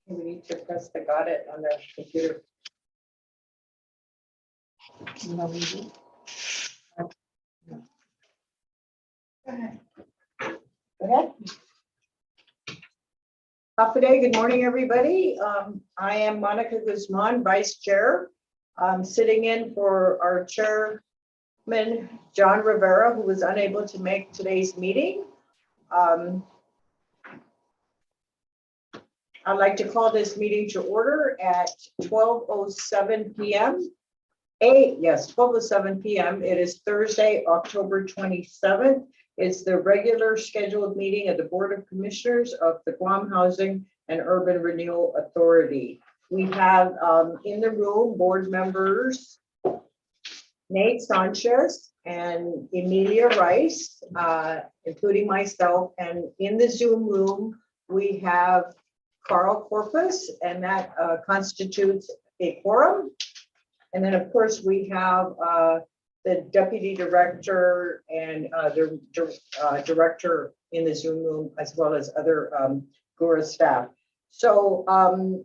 We need to press the got it on the computer. No, we do. Go ahead. Go ahead. Day. Good morning, everybody. I am Monica Guzman, Vice Chair. I'm sitting in for our Chairman, John Rivera, who was unable to make today's meeting. I'd like to call this meeting to order at 12:07 p.m. 12:07 p.m. It is Thursday, October 27th. It's the regular scheduled meeting of the Board of Commissioners of the Guam Housing and Urban Renewal Authority. We have in the room board members Nate Sanchez and Emilia Rice, including myself. And in the Zoom room, we have Carl Corpus, and that constitutes a quorum. And then, of course, we have the Deputy Director and the Director in the Zoom room, as well as other GHURA staff. So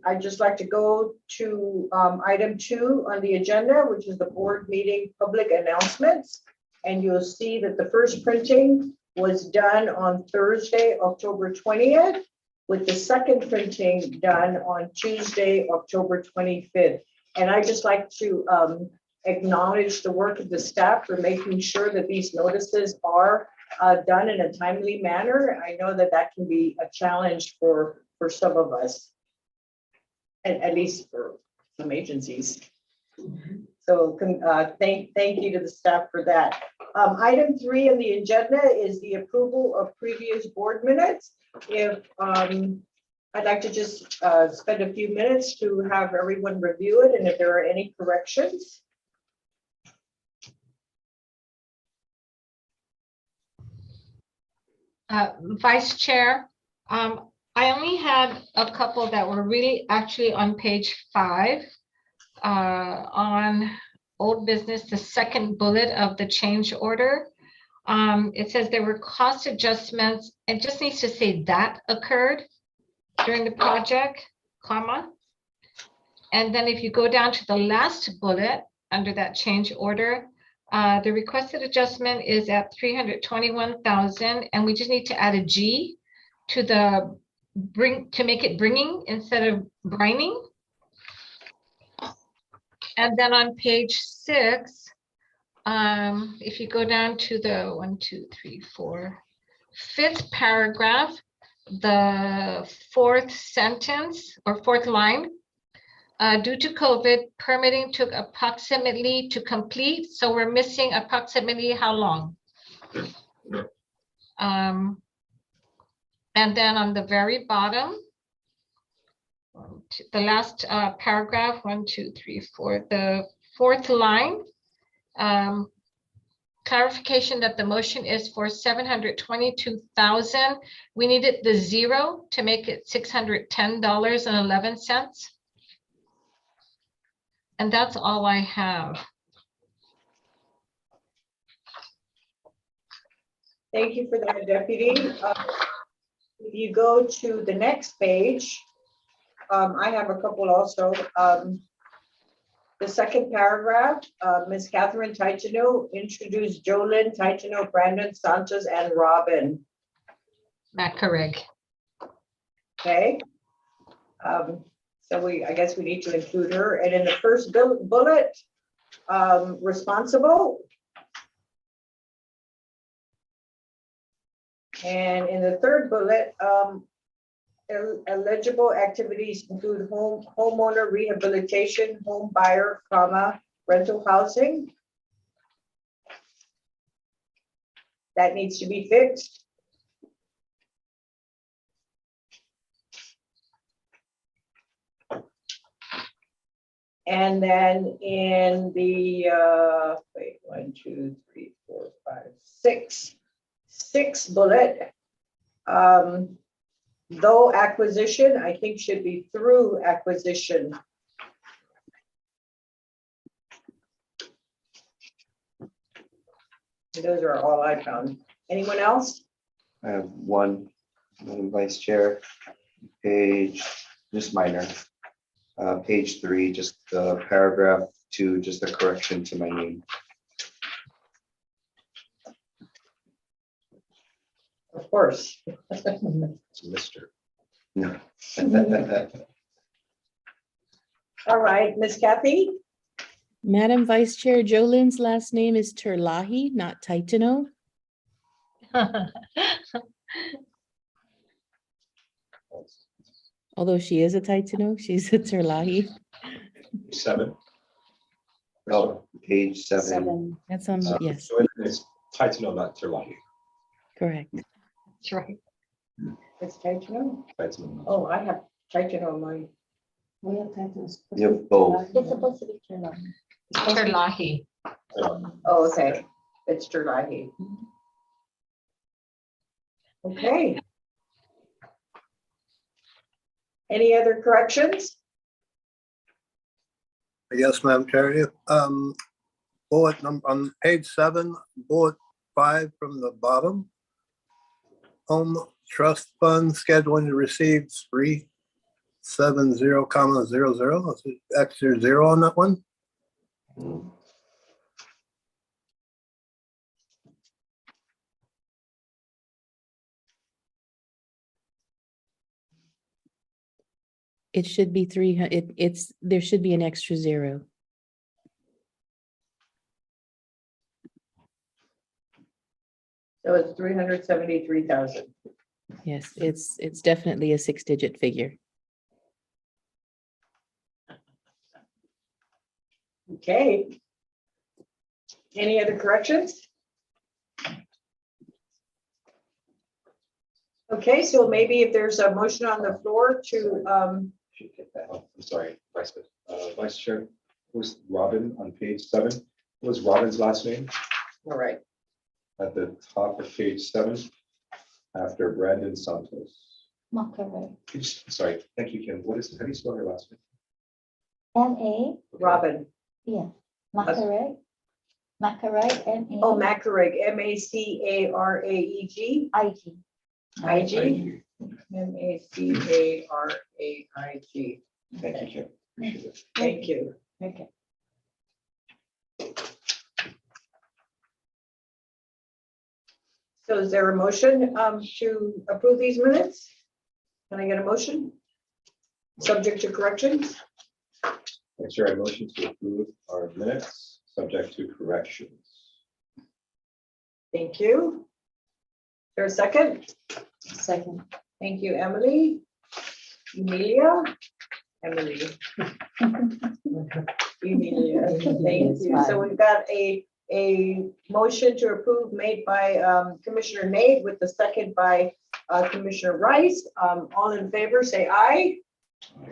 I'd just like to go to item 2 on the agenda, which is the board meeting public announcements. And you'll see that the first printing was done on Thursday, October 20th, with the second printing done on Tuesday, October 25th. And I'd just like to acknowledge the work of the staff for making sure that these notices are done in a timely manner. I know that that can be a challenge for some of us, and at least for some agencies. So thank you to the staff for that. Item 3 on the agenda is the approval of previous board minutes. If I'd like to just spend a few minutes to have everyone review it, and if there are any corrections. Vice Chair, I only had a couple that were really actually on page 5 on old business, the second bullet of the change order. It says there were cost adjustments. It just needs to say that occurred during the project, comma. And then if you go down to the last bullet under that change order, the requested adjustment is at $321,000, and we just need to add a G to the to make it bringing instead of brining. And then on page 6, if you go down to the 5th paragraph, the 4th sentence or 4th line, due to COVID, permitting took approximately to complete. So we're missing approximately how long? And then on the very bottom, the last paragraph, 1, 2, 3, 4, the 4th line, clarification that the motion is for $722,000. We needed the 0 to make it $610.11. And that's all I have. Thank you for that, Deputy. If you go to the next page, I have a couple also. The second paragraph, Ms. Catherine Taitano introduced Jolyn, Taitano, Brandon, Sanchez, and Robin. Not correct. Okay. So I guess we need to include her. And in the first bullet, responsible. And in the third bullet, eligible activities include homeowner rehabilitation, home buyer, rental housing. That needs to be fixed. And then in the 6th bullet, though acquisition, I think should be through acquisition. Those are all I found. Anyone else? I have one, Madam Vice Chair, page just minor. Page 3, just paragraph 2, just a correction to my name. Of course. It's Mr. No. All right, Miss Kathy? Madam Vice Chair, Jolynn's last name is Terlahi, not Titano. Although she is a Titano, she's a Terlahi. 7. Oh, page 7. That's on, yes, So it's Titano, not Terlahi. correct. That's right. It's Titano? Titano. Oh, I have Titano on mine. We have titles. You have both. It's supposed to be turned on. Terlahi. Oh, okay. It's Terlahi. Okay. Any other corrections? Yes, Madam Chair. Bullet number on page 7, bullet 5 from the bottom. Home Trust Fund scheduling to receive 370,00. Is it extra 0 on that one? It should be 300, there should be an extra 0. So it's 373,000. Yes, it's definitely a 6-digit figure. Okay. Any other corrections? Okay, so maybe if there's a motion on the floor to, Should get that. Oh, I'm sorry, Vice Chair, was Robin on page 7? What was Robin's last name? all right, At the top of page 7, after Brandon Santos. Macaray. Sorry, thank you, Kim. How do you spell her last name? M-A, Robin. yeah, Macaray. Macaray, M-A. Oh, Macarig, M-A-C-A-R-A-E-G. I-G. I-G. M-A-C-A-R-A-I-G. Thank you, Kim. Appreciate it. Thank you. Okay. So is there a motion to approve these minutes? Can I get a motion? Subject to corrections? Vice Chair, I motion to approve our minutes, subject to corrections. Thank you. Is there a second? Second. Thank you, Emily. Emily. Emilia, thank you. So we've got a motion to approve made by Commissioner Nate with the second by Commissioner Rice. All in favor, say aye.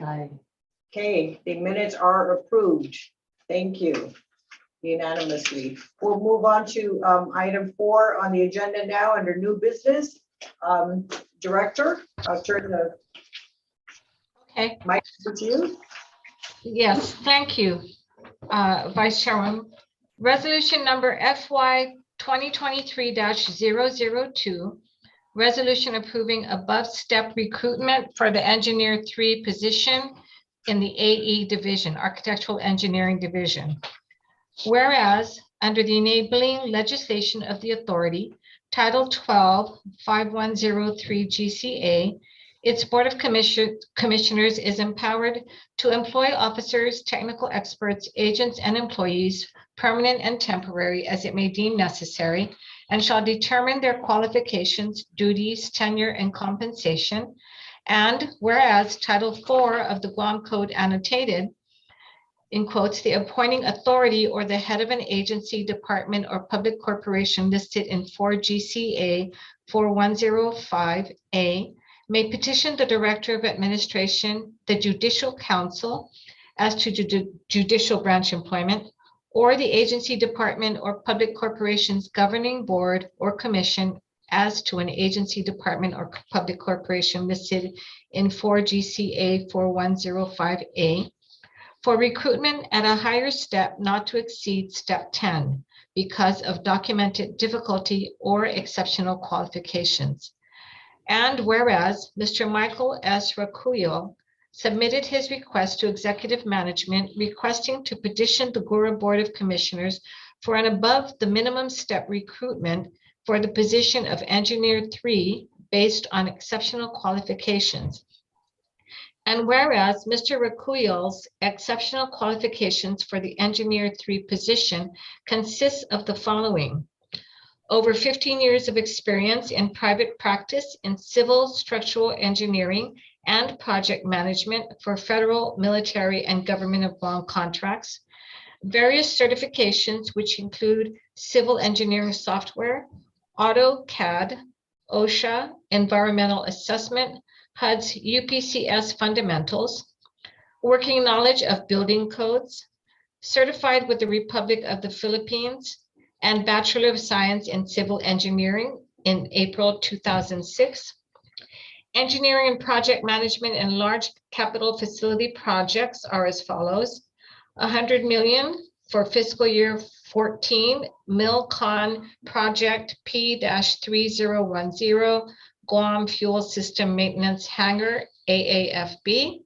Aye. Okay, the minutes are approved. Thank you unanimously. We'll move on to item 4 on the agenda now under new business. Director, I'll turn the Okay, mic over to you. yes, thank you, Vice Chairman. Resolution number FY 2023-002, resolution approving above step recruitment for the engineer 3 position in the AE division, Architectural Engineering Division. Whereas under the enabling legislation of the authority, Title 12, 5103 GCA, its Board of Commissioners is empowered to employ officers, technical experts, agents, and employees, permanent and temporary, as it may deem necessary, and shall determine their qualifications, duties, tenure, and compensation. And whereas Title 4 of the Guam Code annotated, in quotes, the appointing authority or the head of an agency, department, or public corporation listed in 4 GCA 4105A may petition the Director of Administration, the Judicial Council, as to judicial branch employment, or the agency, department, or public corporation's governing board or commission as to an agency, department, or public corporation listed in 4 GCA 4105A for recruitment at a higher step not to exceed step 10 because of documented difficulty or exceptional qualifications. And whereas Mr. Michael S. Racuyo, submitted his request to executive management requesting to petition the GURA Board of Commissioners for an above the minimum step recruitment for the position of Engineer 3 based on exceptional qualifications. And whereas Mr. Rakuyal's exceptional qualifications for the Engineer 3 position consists of the following: over 15 years of experience in private practice in civil structural engineering and project management for federal, military, and government of Guam contracts, various certifications which include civil engineering software, AutoCAD, OSHA, environmental assessment, HUD's UPCS fundamentals, working knowledge of building codes, certified with the Republic of the Philippines, and Bachelor of Science in Civil Engineering in April 2006. Engineering and project management and large capital facility projects are as follows: 100 million for fiscal year 14 MilCon project P-3010 Guam Fuel System Maintenance Hangar AAFB.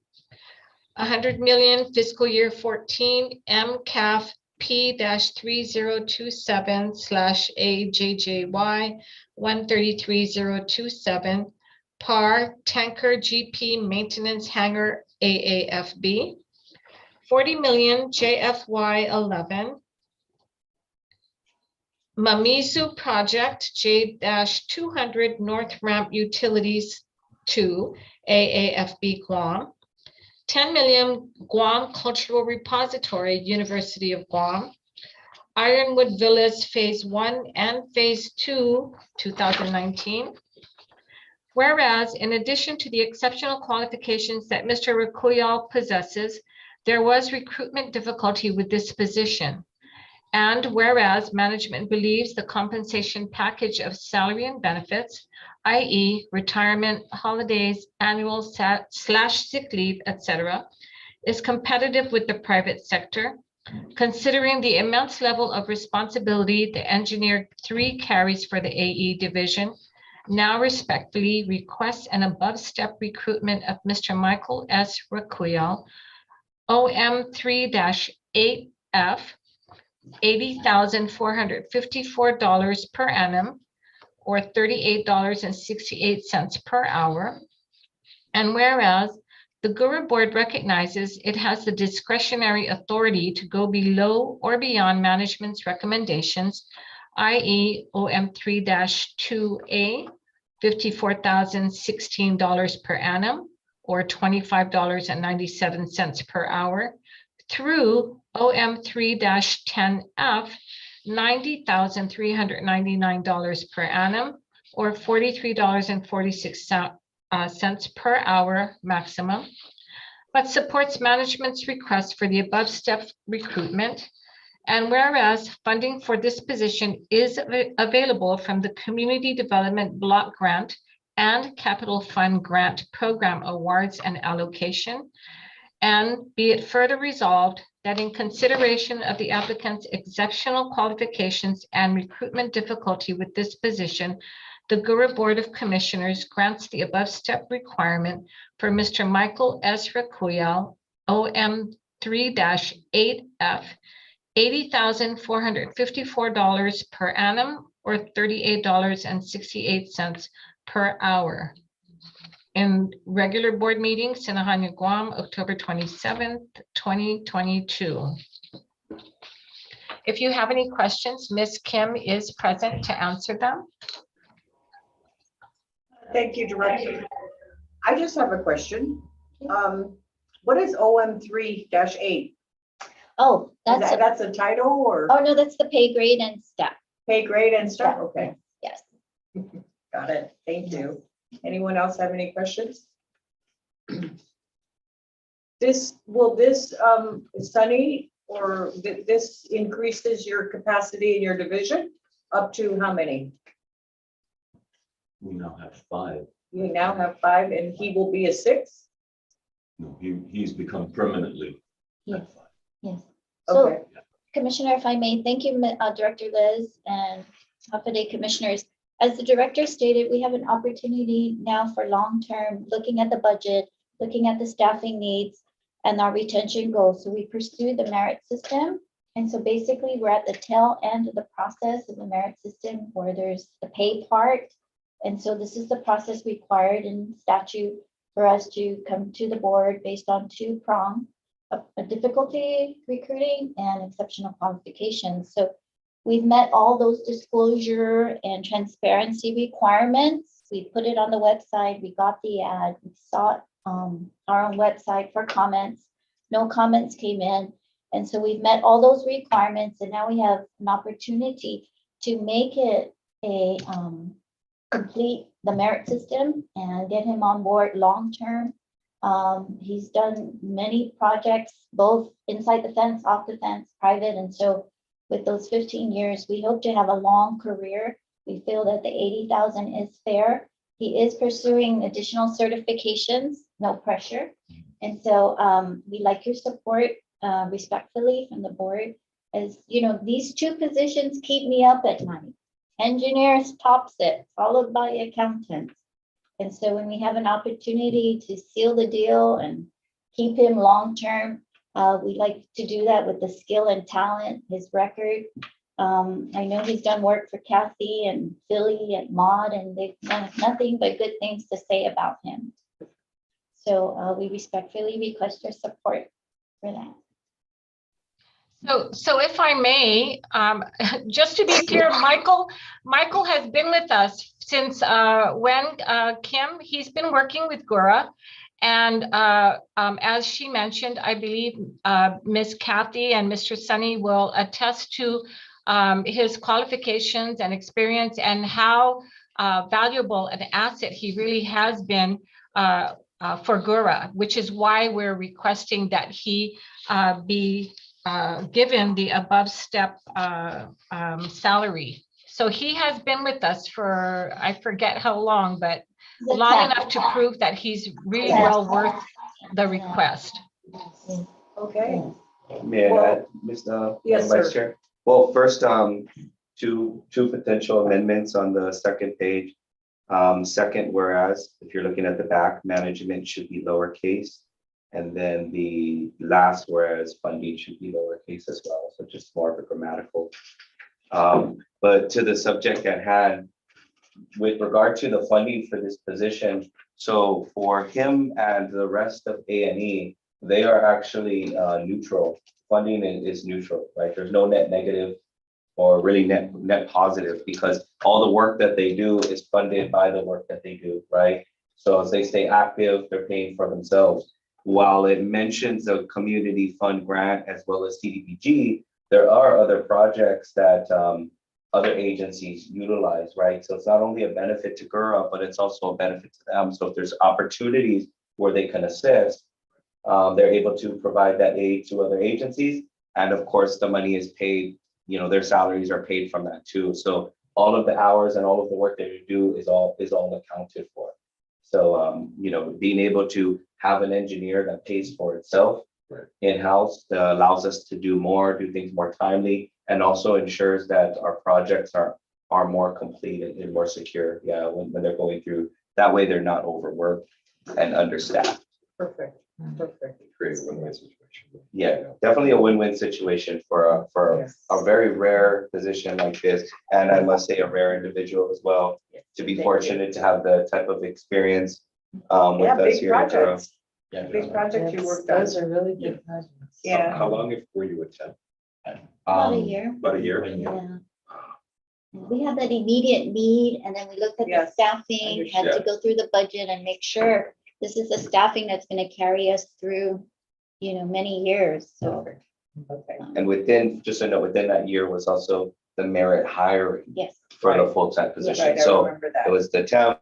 100 million fiscal year 14 MCAF P-3027/AJJY 133027 PAR Tanker GP Maintenance Hangar AAFB. 40 million JFY 11 Mamizu Project J-200 North Ramp Utilities 2 AAFB Guam. 10 million Guam Cultural Repository, University of Guam. Ironwood Villas Phase 1 and Phase 2, 2019. Whereas, in addition to the exceptional qualifications that Mr. Rakuyal possesses, there was recruitment difficulty with this position. And whereas management believes the compensation package of salary and benefits, i.e. retirement, holidays, annual /sick leave, etc., is competitive with the private sector, considering the immense level of responsibility the Engineer 3 carries for the AE division, now respectfully requests an above step recruitment of Mr. Michael S. Rakuyal, OM 3-8F, $80,454 per annum, or $38.68 per hour. And whereas the GURA board recognizes it has the discretionary authority to go below or beyond management's recommendations, i.e. OM 3-2A, $54,016 per annum, or $25.97 per hour, through OM 3-10F, $90,399 per annum, or $43.46 per hour maximum, but supports management's request for the above step recruitment. And whereas funding for this position is available from the Community Development Block Grant and Capital Fund Grant Program Awards and Allocation, and be it further resolved that in consideration of the applicant's exceptional qualifications and recruitment difficulty with this position, the GURA Board of Commissioners grants the above step requirement for Mr. Michael S. Rakuyal, OM 3-8F, $80,454 per annum, or $38.68 per hour. In regular board meeting, Sinahanya, Guam, October 27th, 2022. If you have any questions, Ms. Kim is present to answer them. Thank you, Director. I just have a question. What is OM 3-8? Oh, that's, That's a title or oh no, that's the pay grade and step. pay grade and stuff? Okay, Yes. got it. Thank you. Anyone else have any questions? Will this, Sunny, or this increases your capacity in your division up to how many? We now have 5. You now have 5 and he will be a 6? No, he's become permanently Yes. at 5. Yes. Okay. So, Commissioner, if I may, thank you, Director Liz and Hapaday Commissioners. As the director stated, we have an opportunity now for long-term, looking at the budget, looking at the staffing needs and our retention goals. So we pursue the merit system. And so basically we're at the tail end of the process of the merit system where there's the pay part. And so this is the process required in statute for us to come to the board based on two prong, a difficulty recruiting and exceptional qualifications. So we've met all those disclosure and transparency requirements. We put it on the website. We got the ad. We sought our own website for comments. No comments came in. And so we've met all those requirements. And now we have an opportunity to make it a complete the merit system and get him on board long-term. He's done many projects, both inside the fence, off the fence, private. And so with those 15 years, we hope to have a long career. We feel that the 80,000 is fair. He is pursuing additional certifications, no pressure. And so we like your support respectfully from the board. As you know, these two positions keep me up at night. Engineers tops it, followed by accountants. And so when we have an opportunity to seal the deal and keep him long-term, we like to do that with the skill and talent, his record. I know he's done work for Kathy and Philly and Maud, and they've done nothing but good things to say about him. So we respectfully request your support for that. So if I may, just to be clear, Michael has been with us since when Kim, he's been working with GHURA. And as she mentioned, I believe Miss Kathy and Mr. Sunny will attest to his qualifications and experience and how valuable an asset he really has been for GHURA, which is why we're requesting that he be given the above step salary. So he has been with us for, I forget how long, but long enough to prove that he's really well worth the request. Okay. May I Well, add, Mr. yes, Vice sir. Chair? Well, first, two potential amendments on the second page. Second, whereas, if you're looking at the back, management should be lowercase. And then the last whereas funding should be lowercase as well. So just more of a grammatical. But to the subject at hand, with regard to the funding for this position, so for him and the rest of A&E, they are actually neutral. Funding is neutral, right? There's no net negative or really net positive because all the work that they do is funded by the work that they do, right? So as they stay active, they're paying for themselves. While it mentions a community fund grant as well as CDBG, there are other projects that other agencies utilize, right? So it's not only a benefit to GHURA, but it's also a benefit to them. So if there's opportunities where they can assist, they're able to provide that aid to other agencies. And of course, the money is paid, you know, their salaries are paid from that too. So all of the hours and all of the work that you do is all accounted for. So, you know, being able to have an engineer that pays for itself in-house allows us to do things more timely, and also ensures that our projects are more complete and more secure. Yeah, when they're going through, that way they're not overworked and understaffed. Perfect. Create a win-win situation. Yeah, definitely a win-win situation for a very rare position like this. And I must say a rare individual as well, to be fortunate to have the type of experience with us Big here at GHURA. projects. Big projects you worked on. Those are really good projects. Yeah. How long were you with them? About a year. About a year? Yeah. We had that immediate need, and then we looked at the Yes, staffing, had to go through the budget and make sure this is the staffing that's going to carry us through, you know, many years. So, Okay. And within that year was also the merit hiring yes. for the full-time position. Right, I So remember that. it was the town.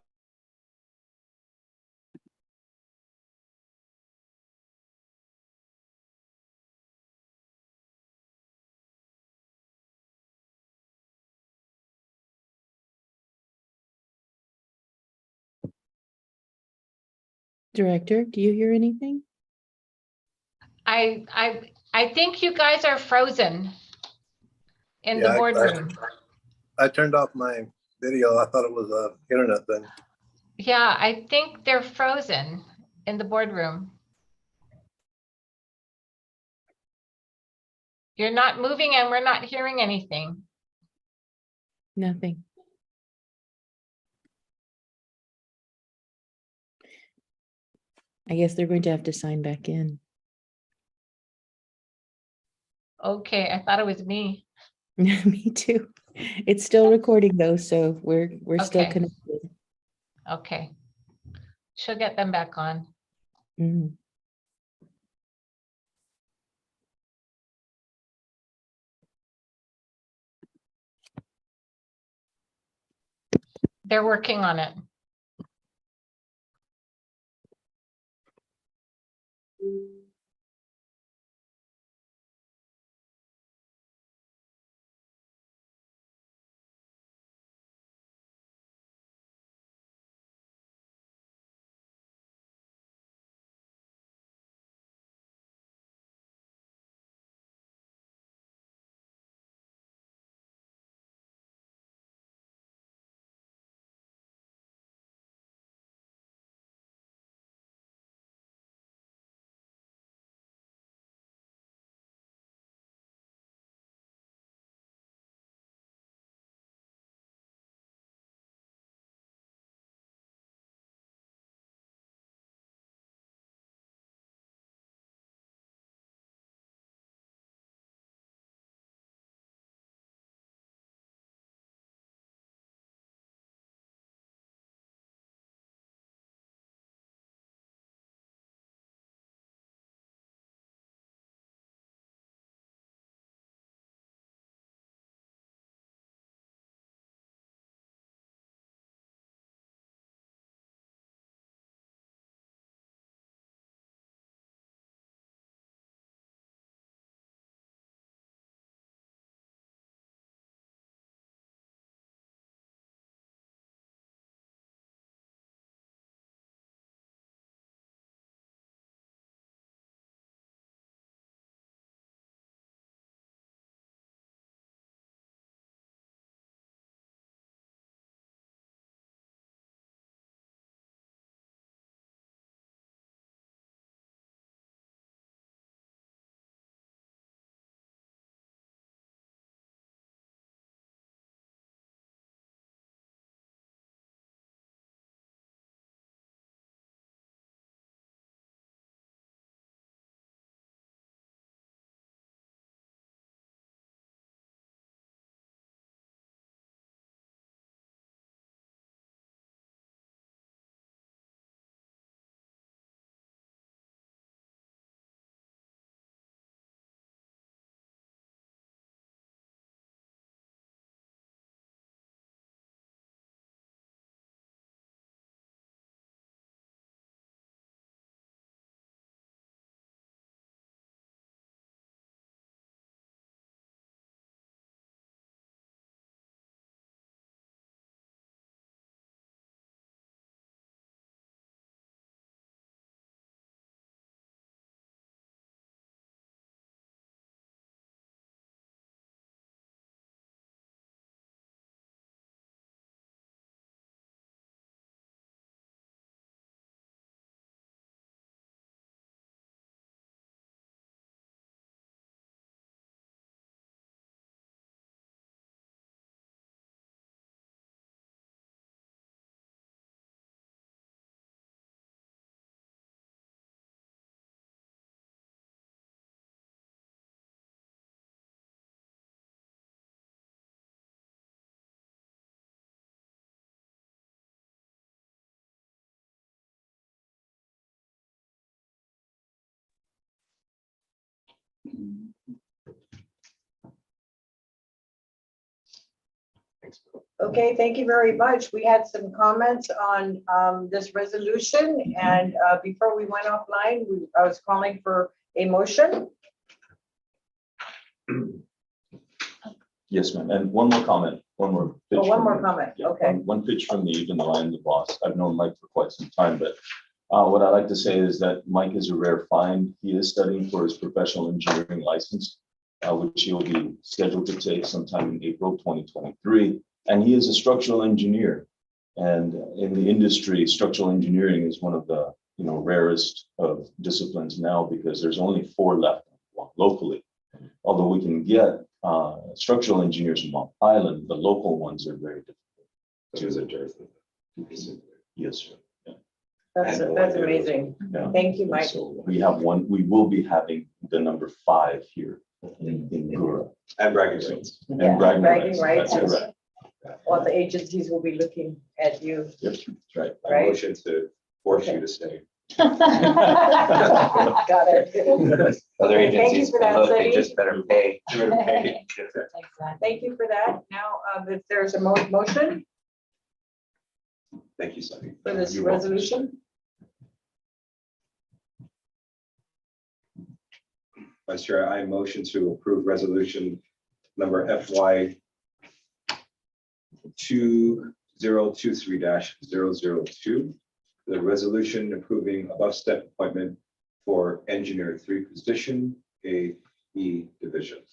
Director, do you hear anything? I think you guys are frozen in the Yeah, boardroom. I turned off my video. I thought it was a internet thing. Yeah, I think they're frozen. in the boardroom? You're not moving and we're not hearing anything. Nothing. I guess they're going to have to sign back in. Okay, I thought it was me. Me too. It's still recording though, so we're still Okay. connected. Okay. She'll get them back on. Mm. They're working on it. Okay, thank you very much. We had some comments on this resolution, and before we went offline, I was calling for a motion. Yes, ma'am. And one more comment, one more. pitch Oh, one from more me. comment. Yeah, Okay. one pitch from me, even though I am the boss. I've known Mike for quite some time, but what I like to say is that Mike is a rare find. He is studying for his professional engineering license, which he'll be scheduled to take sometime in April 2023. And he is a structural engineer. And in the industry, structural engineering is one of the rarest of disciplines now because there's only 4 left locally. Although we can get structural engineers from Mount Island, the local ones are very difficult. There's a dearth of Yes, sir. That's amazing. Yeah. Thank you, And Mike. so we have one, we will be having the number 5 here in GHURA. And bragging rights. And Yeah, bragging bragging rights, that's rights. correct. All the agencies will be looking at you. Yep, that's right. I Right. motion to force you to stay. Got it. Other Okay, thank you agencies, for that, look, they Sunny. just better pay. Thank you for that. Now, if there's a motion Thank you, Sonny. for this You're welcome. resolution, Vice Chair, I motion to approve resolution number FY 2023-002. The resolution approving above step appointment for engineer 3 position, AE division.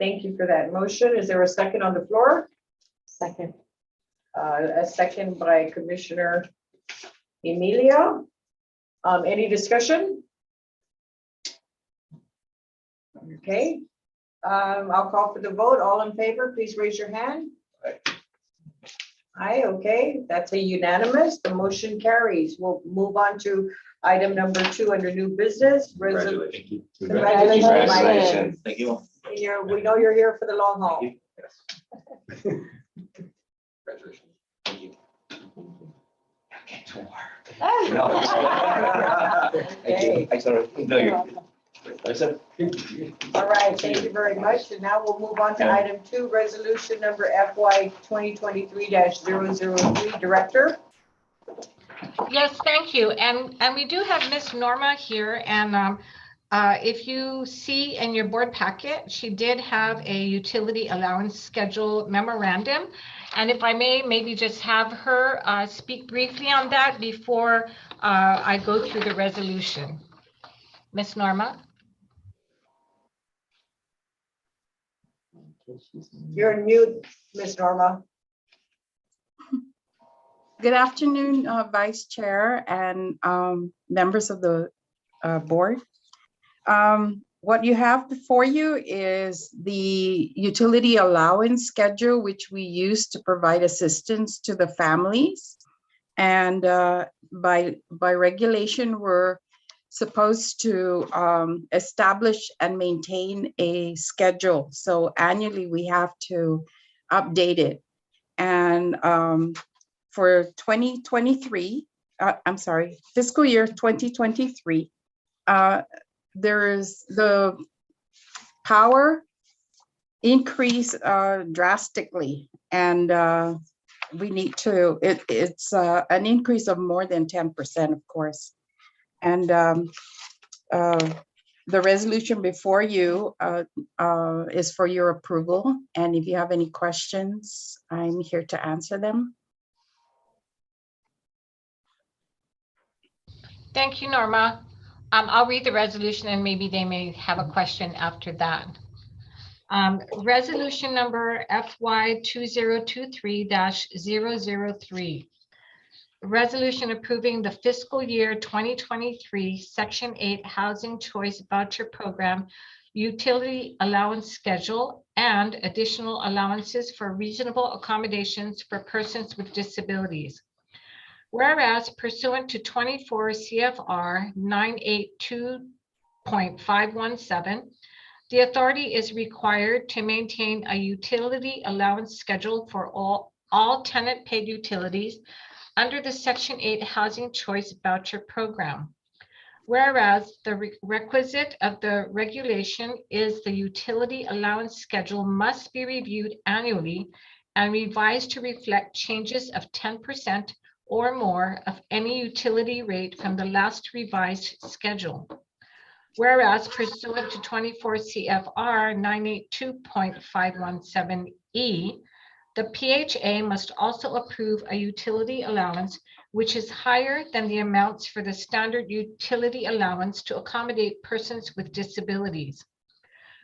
thank you for that motion. Is there a second on the floor? Second. A second by Commissioner Emilia. Any discussion? Okay. I'll call for the vote. All in favor, please raise your hand. Aye, okay, that's a unanimous. The motion carries. We'll move on to item number 2 under new business. Congratulations. Congratulations, Mike. Congratulations. Thank you. We know you're here for the long haul. Congratulations. Thank you. Okay, to work. Okay. No. Thank you. I sort of, no, you're. I said. All right, thank you very much. And now we'll move on to item 2, resolution number FY 2023-003, Director. Yes, thank you. And we do have Miss Norma here. And if you see in your board packet, she did have a utility allowance schedule memorandum. And if I may, maybe just have her speak briefly on that before I go through the resolution. Miss Norma? You're mute, Ms. Norma. Good afternoon, Vice Chair and members of the board. What you have before you is the utility allowance schedule, which we use to provide assistance to the families. And by regulation, we're supposed to establish and maintain a schedule. So annually we have to update it. And for 2023, I'm sorry, fiscal year 2023, there's the power increase drastically. And we need to, it's an increase of more than 10%, of course. And the resolution before you is for your approval. And if you have any questions, I'm here to answer them. Thank you, Norma. I'll read the resolution and maybe they may have a question after that. Resolution number FY 2023-003. Resolution approving the fiscal year 2023 Section 8 Housing Choice Voucher Program utility allowance schedule and additional allowances for reasonable accommodations for persons with disabilities. Whereas pursuant to 24 CFR 982.517, the authority is required to maintain a utility allowance schedule for all tenant paid utilities under the Section 8 Housing Choice Voucher Program. Whereas the requisite of the regulation is the utility allowance schedule must be reviewed annually and revised to reflect changes of 10% or more of any utility rate from the last revised schedule. Whereas pursuant to 24 CFR 982.517E, the PHA must also approve a utility allowance which is higher than the amounts for the standard utility allowance to accommodate persons with disabilities.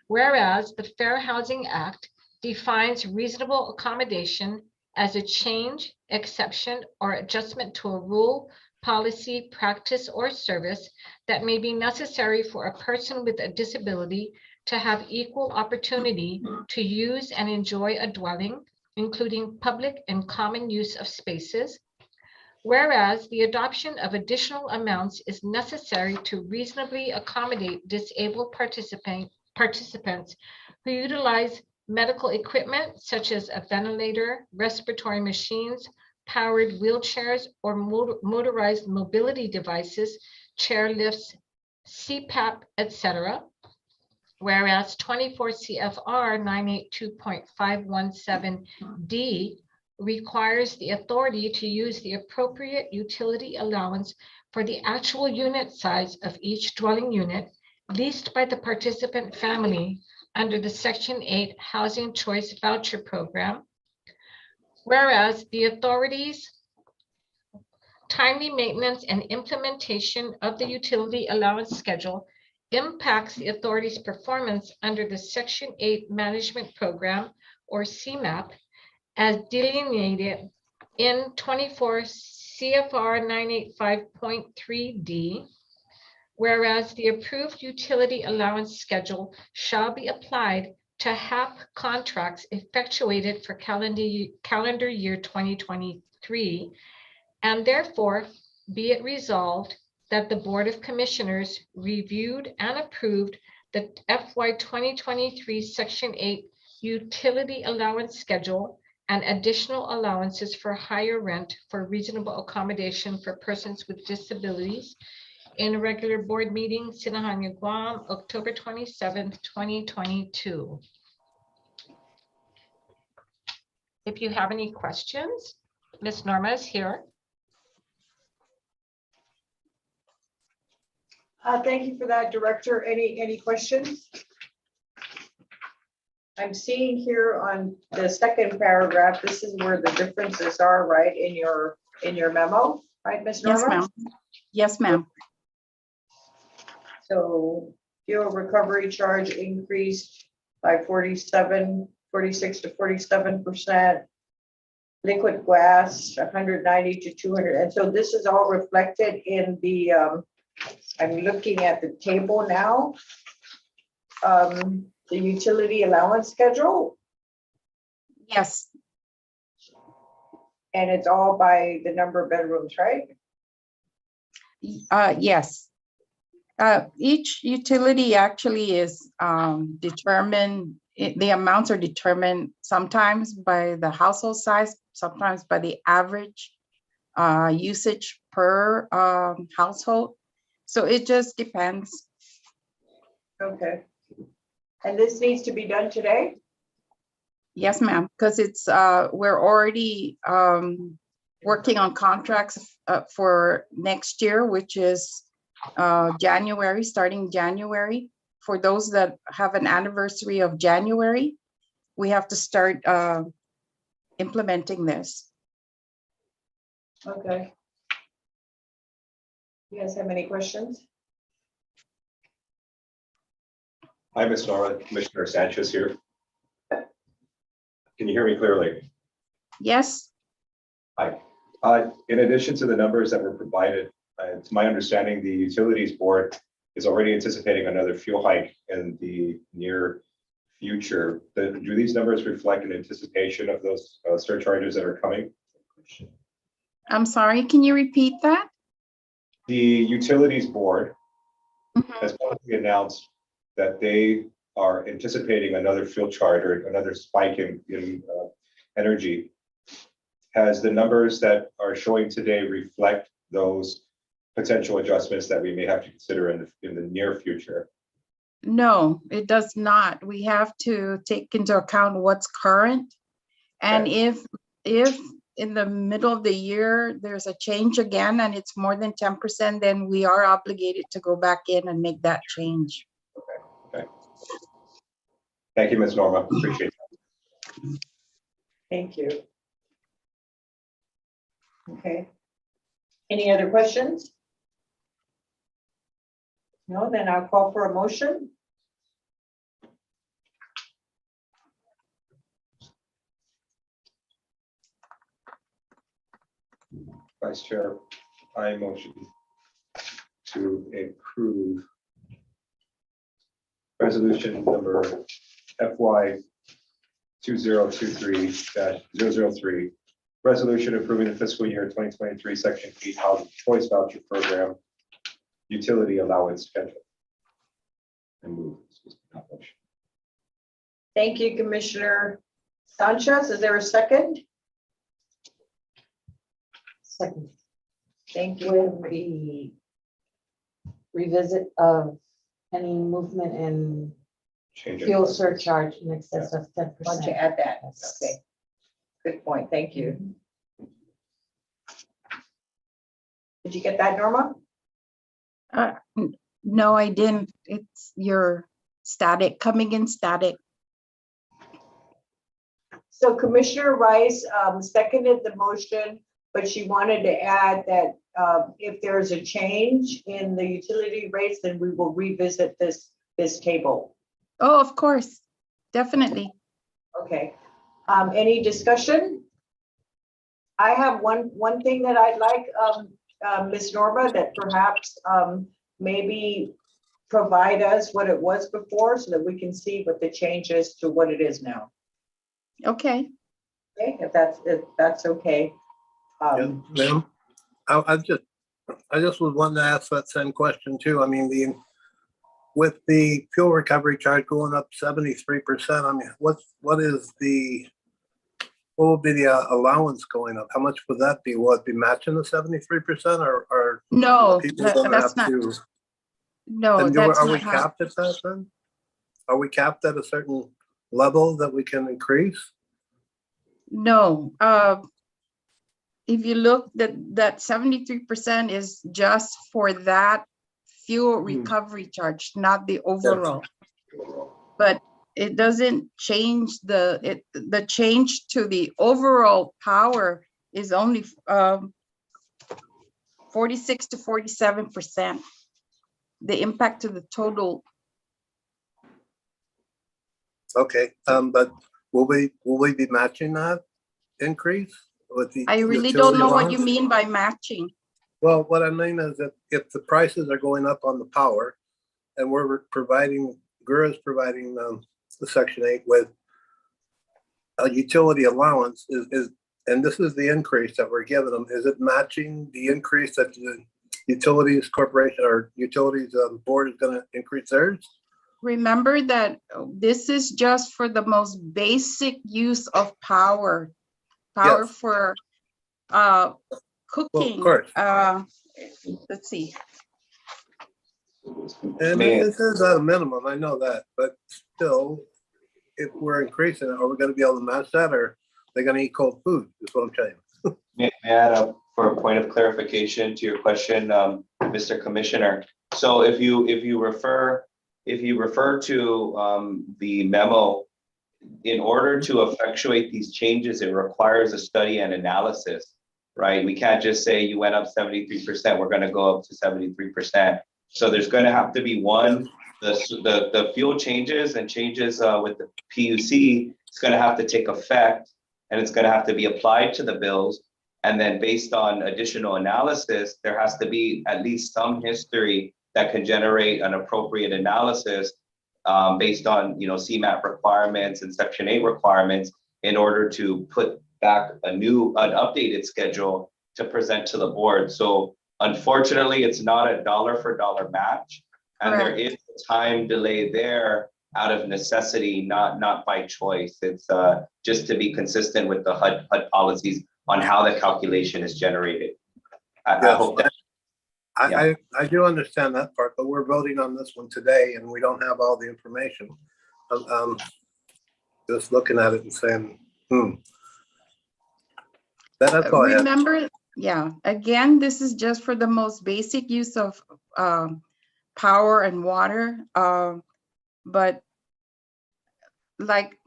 Whereas the Fair Housing Act defines reasonable accommodation as a change, exception, or adjustment to a rule, policy, practice, or service that may be necessary for a person with a disability to have equal opportunity to use and enjoy a dwelling, including public and common use of spaces. Whereas the adoption of additional amounts is necessary to reasonably accommodate disabled participants who utilize medical equipment such as a ventilator, respiratory machines, powered wheelchairs, or motorized mobility devices, chair lifts, CPAP, etc. Whereas 24 CFR 982.517D requires the authority to use the appropriate utility allowance for the actual unit size of each dwelling unit leased by the participant family under the Section 8 Housing Choice Voucher Program. Whereas the authorities' timely maintenance and implementation of the utility allowance schedule impacts the authority's performance under the Section 8 Management Program, or CMAP, as delineated in 24 CFR 985.3D, whereas the approved utility allowance schedule shall be applied to HAP contracts effectuated for calendar year 2023, and therefore be it resolved that the Board of Commissioners reviewed and approved the FY 2023 Section 8 utility allowance schedule and additional allowances for higher rent for reasonable accommodation for persons with disabilities in a regular board meeting, Sinahanya, Guam, October 27th, 2022. If you have any questions, Ms. Norma is here. Thank you for that, Director. Any questions? I'm seeing here on the second paragraph, this is where the differences are, right, in your memo, right, Ms. Yes, Norma? ma'am. Yes, ma'am. So fuel recovery charge increased by 46 to 47%. Liquid gas, 190 to 200. And so this is all reflected in the, I'm looking at the table now. The utility allowance schedule, Yes, and it's all by the number of bedrooms, right? yes. Each utility actually is determined, the amounts are determined sometimes by the household size, sometimes by the average usage per household. So it just depends. Okay. And this needs to be done today? Yes, ma'am, because it's we're already working on contracts for next year, which is January, starting January. For those that have an anniversary of January, we have to start implementing this. Okay. You guys have any questions? Hi, Ms. Nora, Commissioner Sanchez here. Can you hear me clearly? Yes, Hi. In addition to the numbers that were provided, it's my understanding the Utilities Board is already anticipating another fuel hike in the near future. Do these numbers reflect an anticipation of those surcharges that are coming? I'm sorry, can you repeat that? The Utilities Board Mhm. has publicly announced that they are anticipating another fuel charge or another spike in energy. Has the numbers that are showing today reflect those potential adjustments that we may have to consider in the near future? No, it does not. We have to take into account what's current. And if in the middle of the year, there's a change again and it's more than 10%, then we are obligated to go back in and make that change. Okay. Thank you, Ms. Norma. Appreciate it. Thank you. Okay. Any other questions? No, then I'll call for a motion. Vice Chair, I motion to approve resolution number FY 2023-003, resolution approving the fiscal year 2023 Section 8 Housing Choice Voucher Program utility allowance schedule. And move. Thank you, Commissioner Sanchez. Is there a second? Second, Thank with you. the revisit of any movement in Change it. fuel surcharge in excess of 10%. Why don't you add that? Okay. Good point. Thank you. Did you get that, Norma? No, I didn't. It's your static, coming in static. So Commissioner Rice seconded the motion, but she wanted to add that if there's a change in the utility rates, then we will revisit this table. Oh, of course, definitely. Okay. Any discussion? I have one thing that I'd like, Ms. Norma, that perhaps maybe provide us what it was before so that we can see what the change is to what it is now. Okay. Okay, if that's okay. Ma'am, I just was wanting to ask that same question too. I mean, with the fuel recovery charge going up 73%, I mean, what will be the allowance going up? How much would that be? Will it be matching the 73% or No, people gonna that's have not, to? no, And that's are we not how. capped at that then? Are we capped at a certain level that we can increase? No, if you look, that 73% is just for that fuel recovery charge, not the overall. But it doesn't change the change to the overall power is only 46 to 47%. The impact to the total. Okay, but will we be matching that increase with the? I really utility don't know what you allowance? mean by matching. Well, what I mean is that if the prices are going up on the power and we're providing, GHURA is providing the Section 8 with a utility allowance and this is the increase that we're giving them, is it matching the increase that the utilities corporation or utilities board is going to increase theirs? Remember that this is just for the most basic use of power. Power Yes. for cooking. course. Let's see. And May- this is at a minimum, I know that, but still, if we're increasing it, are we going to be able to match that, or are they going to eat cold food, is what I'm saying? May I add for a point of clarification to your question, Mr. Commissioner? So if you refer to the memo, in order to effectuate these changes, it requires a study and analysis, right? We can't just say you went up 73%, we're going to go up to 73%. So there's going to have to be the fuel changes and changes with the PUC. It's going to have to take effect, and it's going to have to be applied to the bills. And then based on additional analysis, there has to be at least some history that can generate an appropriate analysis based on, CMAP requirements and Section 8 requirements in order to put back an updated schedule to present to the board. So unfortunately, it's not a dollar for dollar match. And there is a time delay there out of necessity, not by choice. It's just to be consistent with the HUD policies on how the calculation is generated. I hope that. I do understand that part, but we're voting on this one today and we don't have all the information. Just looking at it and saying, That's all I have. Remember, yeah, again, this is just for the most basic use of power and water. But like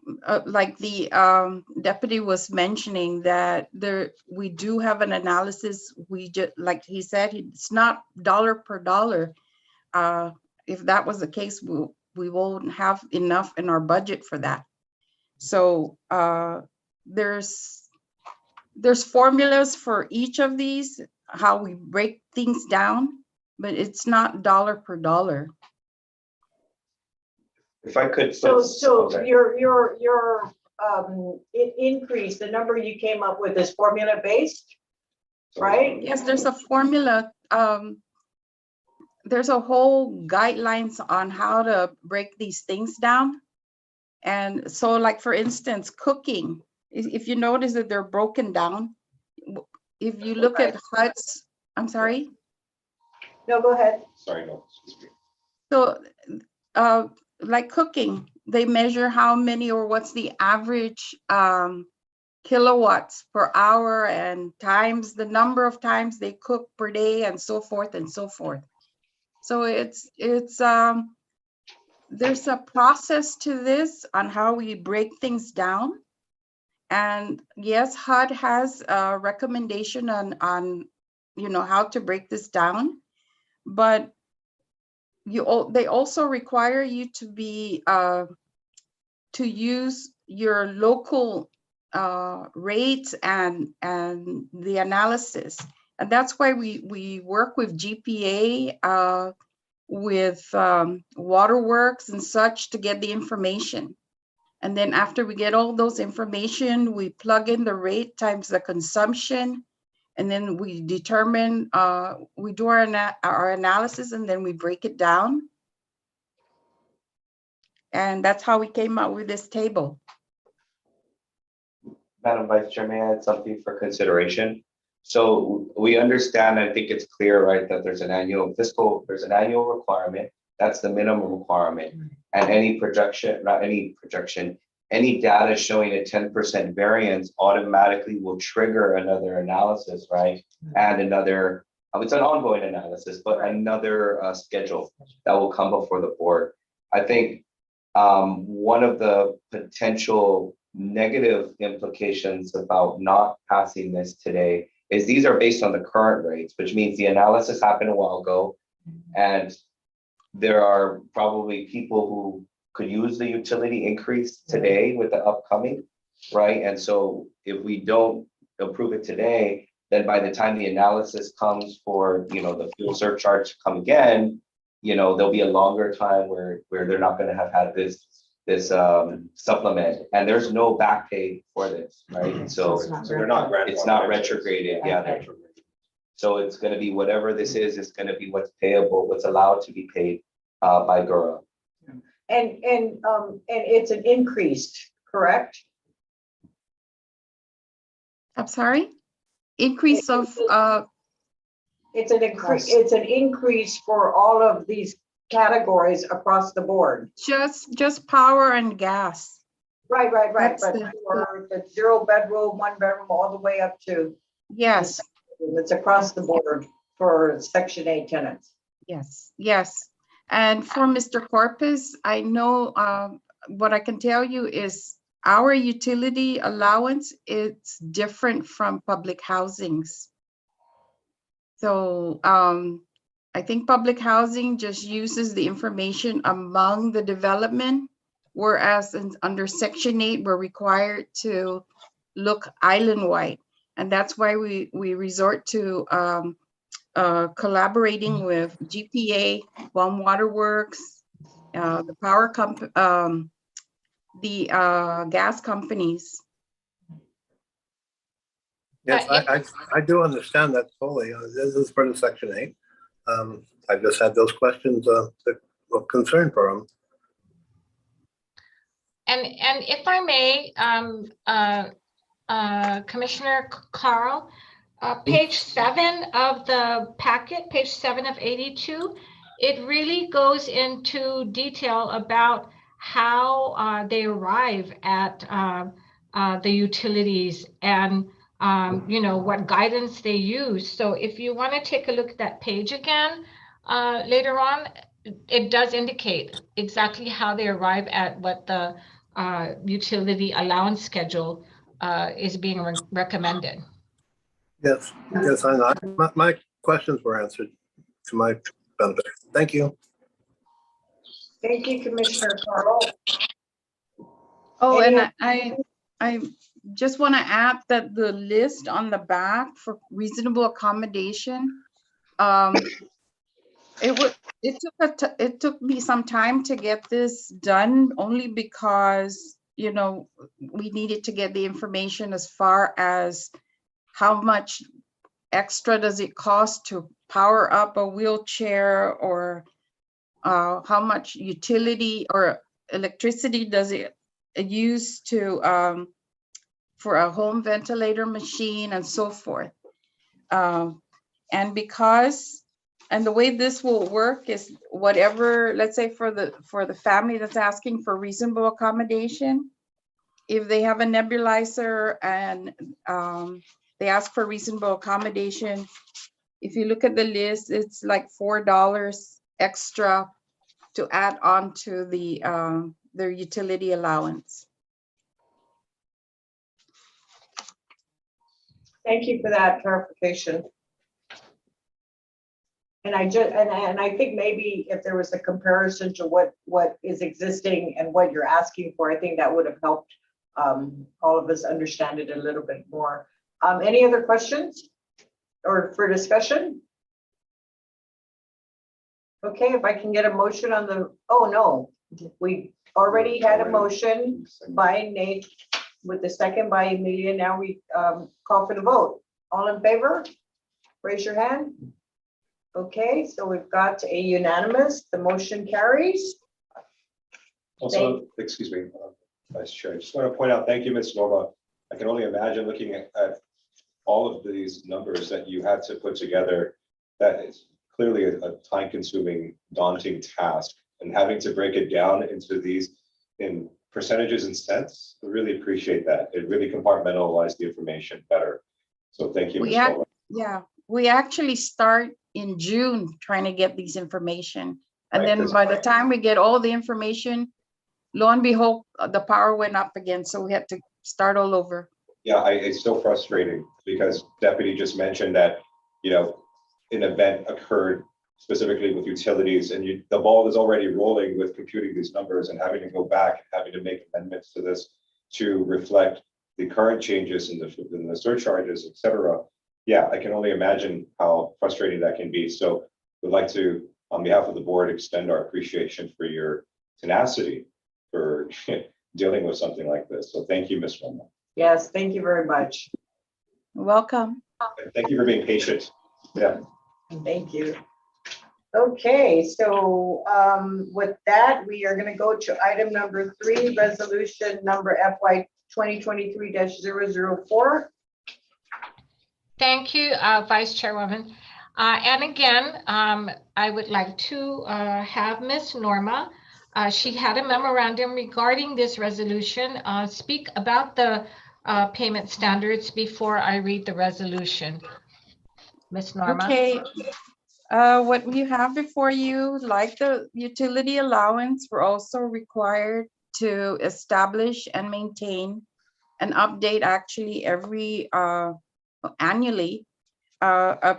the deputy was mentioning, that we do have an analysis. We just, like he said, it's not dollar per dollar. If that was the case, we won't have enough in our budget for that. So there's there's formulas for each of these, how we break things down, but it's not dollar per dollar. If I could. So Okay. your increase, the number you came up with is formula based, right? Yes, there's a formula. There's a whole guidelines on how to break these things down. And so like, for instance, cooking, if you notice that they're broken down, if you look at HUD's, I'm sorry. No, go ahead. Sorry, no. So like cooking, they measure how many or what's the average kilowatts per hour and times the number of times they cook per day and so forth and so forth. So it's there's a process to this on how we break things down. And yes, HUD has a recommendation on how to break this down, but they also require you to be to use your local rates and the analysis. And that's why we work with GPA, with waterworks and such to get the information. And then after we get all those information, we plug in the rate times the consumption, and then we determine, we do our analysis, and then we break it down. And that's how we came up with this table. Madam Vice Chair, may I add something for consideration? So we understand, I think it's clear, right, that there's an annual requirement. That's the minimum requirement. And any data showing a 10% variance automatically will trigger another analysis, right? And another, it's an ongoing analysis, but another schedule that will come before the board. I think one of the potential negative implications about not passing this today is these are based on the current rates, which means the analysis happened a while ago, and there are probably people who could use the utility increase today with the upcoming, right? And so if we don't approve it today, then by the time the analysis comes for, the fuel surcharge to come again, there'll be a longer time where they're not going to have had this supplement, and there's no back pay for this, right? So they're not. It's not retrograded, yeah. So it's going to be whatever this is. It's going to be what's payable, what's allowed to be paid by GHURA. And it's an increased, correct? I'm sorry? Increase of It's an increase. It's an increase for all of these categories across the board. just power and gas. Right. That's But for the 0 bedroom, 1 bedroom, all the way up to, Yes, it's across the board for Section 8 tenants. yes. And for Mr. Corpus, I know what I can tell you is our utility allowance, it's different from public housings. So I think public housing just uses the information among the development, whereas under Section 8, we're required to look island-wide. And that's why we resort to collaborating with GPA, One Waterworks, the power company, the gas companies. Yes, I do understand that fully. This is for the Section 8. I just had those questions of concern for them. And if I may, Commissioner Carl, page 7 of the packet, page 7 of 82, it really goes into detail about how they arrive at the utilities and what guidance they use. So if you want to take a look at that page again later on, it does indicate exactly how they arrive at what the utility allowance schedule is being recommended. Yes, I know. My questions were answered to my benefit. Thank you. Thank you, Commissioner Carl. Oh, Any and I just want to add that the list on the back for reasonable accommodation, it took me some time to get this done, only because, you know, we needed to get the information as far as how much extra does it cost to power up a wheelchair, or how much utility or electricity does it use to for a home ventilator machine and so forth. And the way this will work is whatever, let's say for the family that's asking for reasonable accommodation, if they have a nebulizer and they ask for reasonable accommodation, if you look at the list, it's like $4 extra to add on to their utility allowance. Thank you for that clarification. And I think maybe if there was a comparison to what is existing and what you're asking for, I think that would have helped all of us understand it a little bit more. Any other questions or for discussion? Okay, if I can get a motion on the, oh no, we already had a motion by Nate with the second by Emilia. Now we call for the vote. All in favor? Raise your hand. Okay, so we've got a unanimous, the motion carries. Also, excuse me, Vice Chair, I just want to point out, thank you, Ms. Norma. I can only imagine looking at all of these numbers that you had to put together. That is clearly a time-consuming, daunting task, and having to break it down into these in percentages and cents. I really appreciate that. It really compartmentalized the information better. So thank you, Ms. Norma. Yeah, we actually start in June trying to get these information. And Right, then by the time we get all the information, lo and behold, the power went up again. So we had to start all over. Yeah, it's so frustrating because Deputy just mentioned that, you know, an event occurred specifically with utilities, and the ball is already rolling with computing these numbers and having to go back and having to make amendments to this to reflect the current changes in the surcharges, et cetera. Yeah, I can only imagine how frustrating that can be. So we'd like to, on behalf of the board, extend our appreciation for your tenacity for dealing with something like this. So thank you, Ms. Wilma. Yes, thank you very much. Welcome. And thank you for being patient. Yeah. Thank you. Okay, so with that, we are going to go to item number 3, resolution number FY 2023-004. Thank you, Vice Chairwoman. And again, I would like to have Ms. Norma. She had a memorandum regarding this resolution. Speak about the payment standards before I read the resolution. Ms. Norma. Okay. What we have before you, like the utility allowance, we're also required to establish and maintain and update actually every annually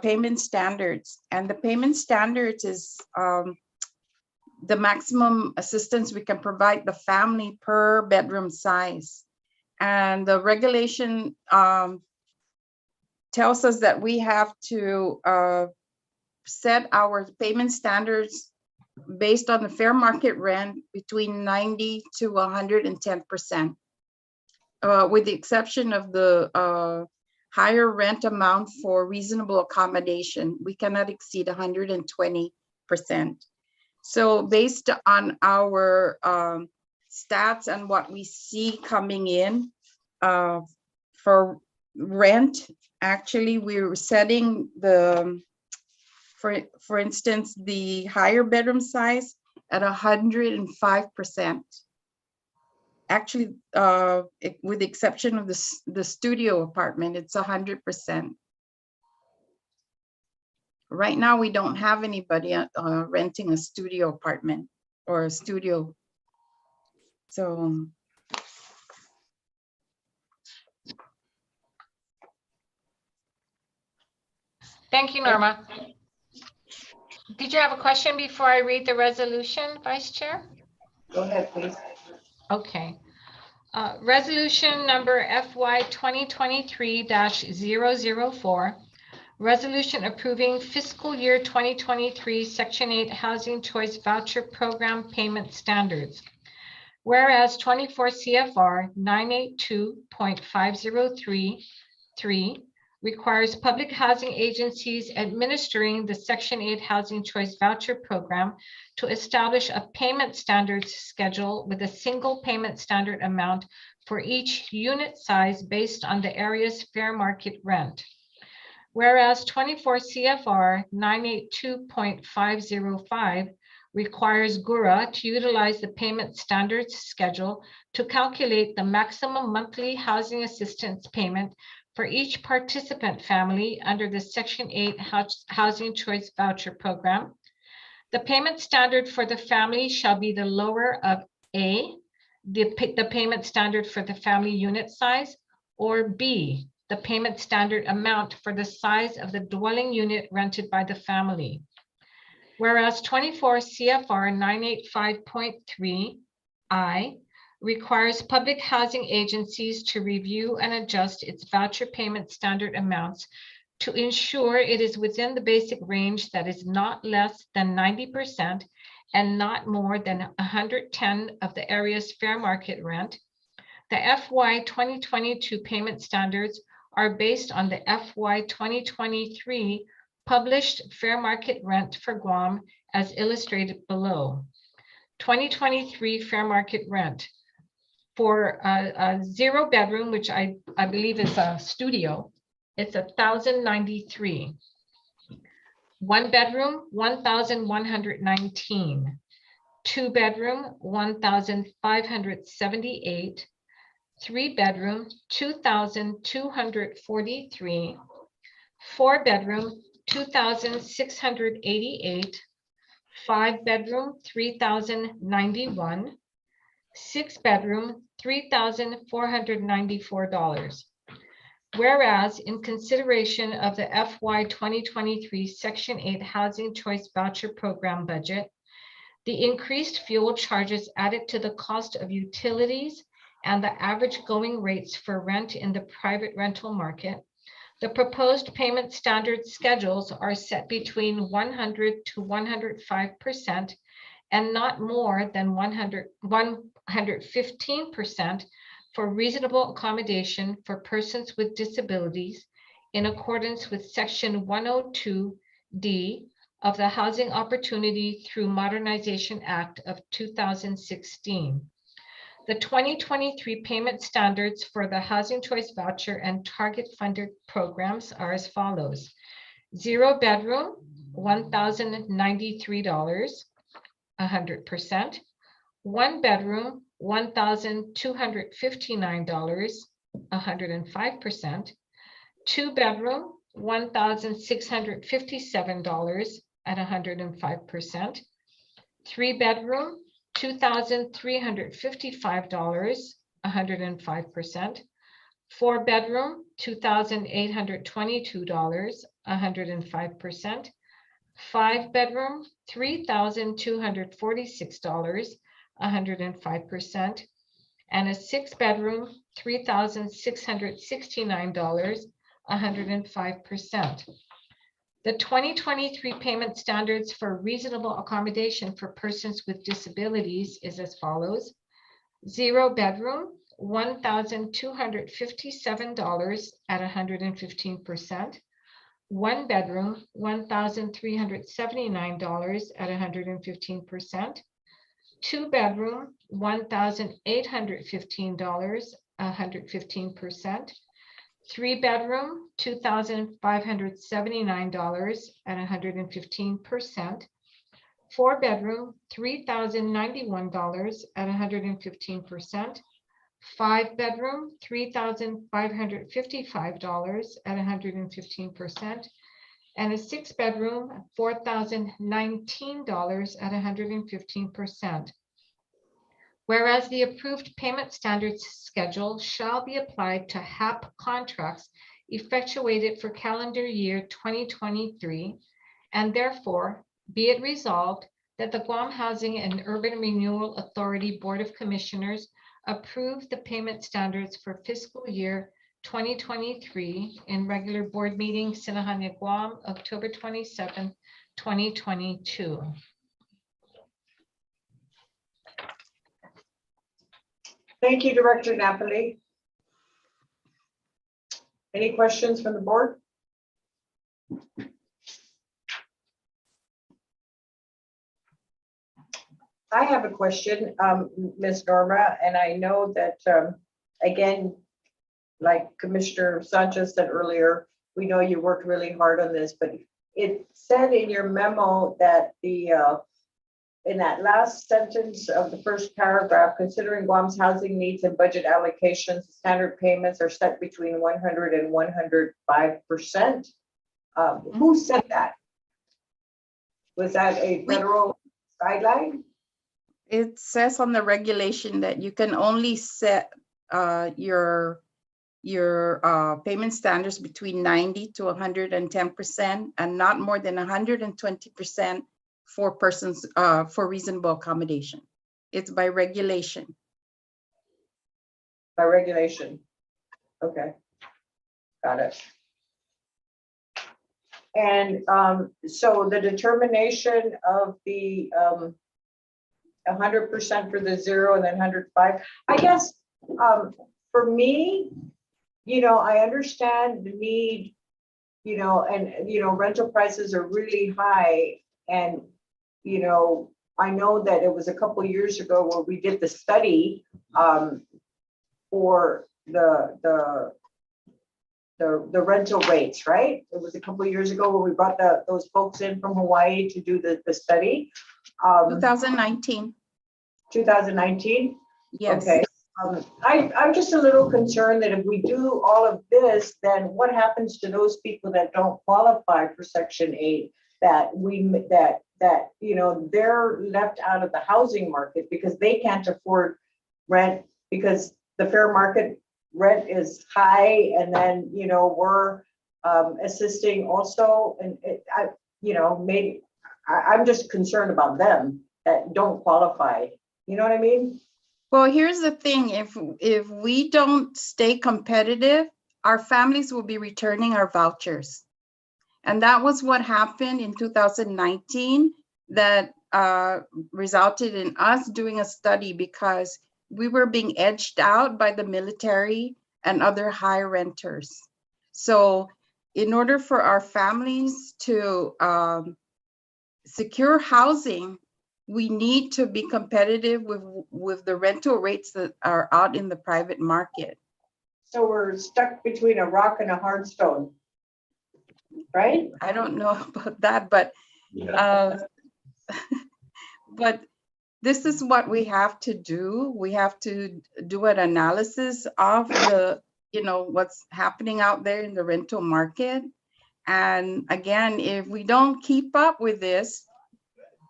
payment standards. And the payment standards is the maximum assistance we can provide the family per bedroom size. And the regulation tells us that we have to set our payment standards based on the fair market rent between 90 to 110%, with the exception of the higher rent amount for reasonable accommodation. We cannot exceed 120%. So based on our stats and what we see coming in for rent, actually we're setting the, for instance, the higher bedroom size at 105%. Actually, with the exception of the studio apartment, it's 100%. Right now, we don't have anybody renting a studio apartment or a studio. So. Thank you, Norma. Did you have a question before I read the resolution, Vice Chair? Go ahead, please. Okay. Resolution number FY 2023-004. Resolution approving fiscal year 2023 Section 8 Housing Choice Voucher Program Payment Standards. Whereas 24 CFR 982.5033 requires public housing agencies administering the Section 8 Housing Choice Voucher Program to establish a payment standards schedule with a single payment standard amount for each unit size based on the area's fair market rent. Whereas 24 CFR 982.505 requires GHURA to utilize the payment standards schedule to calculate the maximum monthly housing assistance payment for each participant family under the Section 8 Housing Choice Voucher Program. The payment standard for the family shall be the lower of A, the payment standard for the family unit size, or B, the payment standard amount for the size of the dwelling unit rented by the family. Whereas 24 CFR 985.3I requires public housing agencies to review and adjust its voucher payment standard amounts to ensure it is within the basic range that is not less than 90% and not more than 110 of the area's fair market rent. The FY 2022 payment standards are based on the FY 2023 published fair market rent for Guam as illustrated below. 2023 fair market rent for a 0 bedroom, which I believe is a studio, it's $1,093. 1 bedroom, $1,119. 2 bedroom, $1,578. 3 bedroom, $2,243. 4 bedroom, $2,688. 5 bedroom, $3,091. 6 bedroom, $3,494. Whereas in consideration of the FY 2023 Section 8 Housing Choice Voucher Program budget, the increased fuel charges added to the cost of utilities and the average going rates for rent in the private rental market, the proposed payment standard schedules are set between 100 to 105% and not more than 115% for reasonable accommodation for persons with disabilities in accordance with Section 102D of the Housing Opportunity Through Modernization Act of 2016. The 2023 payment standards for the Housing Choice Voucher and Target Funded programs are as follows. 0 bedroom, $1,093, 100%. 1 bedroom, $1,259, 105%. 2 bedroom, $1,657 at 105%. 3 bedroom, $2,355, 105%. 4 bedroom, $2,822, 105%. 5 bedroom, $3,246, 105%. And a 6 bedroom, $3,669, 105%. The 2023 payment standards for reasonable accommodation for persons with disabilities is as follows. 0 bedroom, $1,257 at 115%. 1 bedroom, $1,379 at 115%. 2 bedroom, $1,815, 115%. 3 bedroom, $2,579 at 115%. 4 bedroom, $3,091 at 115%. 5 bedroom, $3,555 at 115%. And a 6 bedroom, $4,019 at 115%. Whereas the approved payment standards schedule shall be applied to HAP contracts effectuated for calendar year 2023, and therefore be it resolved that the Guam Housing and Urban Renewal Authority Board of Commissioners approve the payment standards for fiscal year 2023 in regular board meeting, Sinahanya, Guam, October 27th, 2022. Thank you, Director Napoli. Any questions from the board? I have a question, Ms. Norma, and I know that, again, like Commissioner Sanchez said earlier, we know you worked really hard on this, but it said in your memo that in that last sentence of the first paragraph, considering Guam's housing needs and budget allocations, standard payments are set between 100 and 105%. Who said that? Was that a federal guideline? It says on the regulation that you can only set your payment standards between 90 to 110% and not more than 120% for persons for reasonable accommodation. It's by regulation. By regulation. Okay. Got it. And so the determination of the 100% for the 0 and then 105, I guess for me, I understand the need, and rental prices are really high, and I know that it was a couple of years ago where we did the study for the rental rates, right? It was a couple of years ago where we brought those folks in from Hawaii to do the study. 2019. 2019? Yes. Okay. I'm just a little concerned that if we do all of this, then what happens to those people that don't qualify for Section 8? That they're left out of the housing market because they can't afford rent because the fair market rent is high, and then we're assisting also, and maybe I'm just concerned about them that don't qualify. You know what I mean? Well, here's the thing. If we don't stay competitive, our families will be returning our vouchers. And that was what happened in 2019 that resulted in us doing a study because we were being edged out by the military and other high renters. So in order for our families to secure housing, we need to be competitive with the rental rates that are out in the private market. So we're stuck between a rock and a hard stone, right? I don't know about that, but but this is what we have to do. We have to do an analysis of what's happening out there in the rental market. And again, if we don't keep up with this,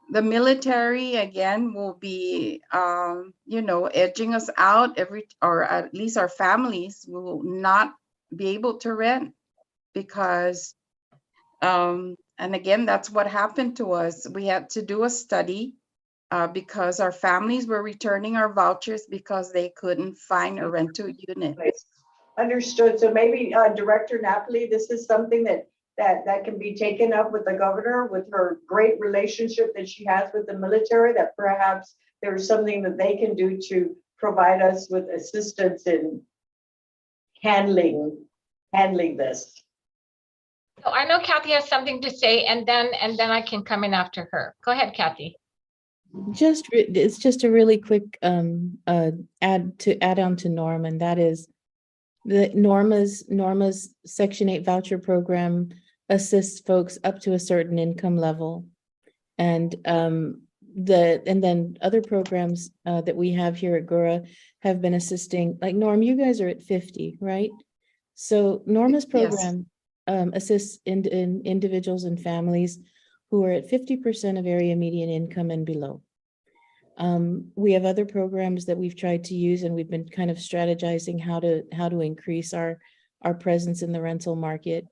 the military again will be, edging us out or at least our families will not be able to rent because, and again, that's what happened to us. We had to do a study because our families were returning our vouchers because they couldn't find a rental unit. Understood. So maybe Director Napoli, this is something that can be taken up with the governor, with her great relationship that she has with the military, that perhaps there's something that they can do to provide us with assistance in handling this. So I know Kathy has something to say, and then I can come in after her. Go ahead, Kathy. It's just a really quick add on to Norm, and that is that Norma's Section 8 voucher program assists folks up to a certain income level, and then other programs that we have here at GHURA have been assisting. Like Norm, you guys are at 50, right? So Norma's program assists in individuals and families who are at 50% of area median income and below. We have other programs that we've tried to use, and we've been kind of strategizing how to increase our presence in the rental market,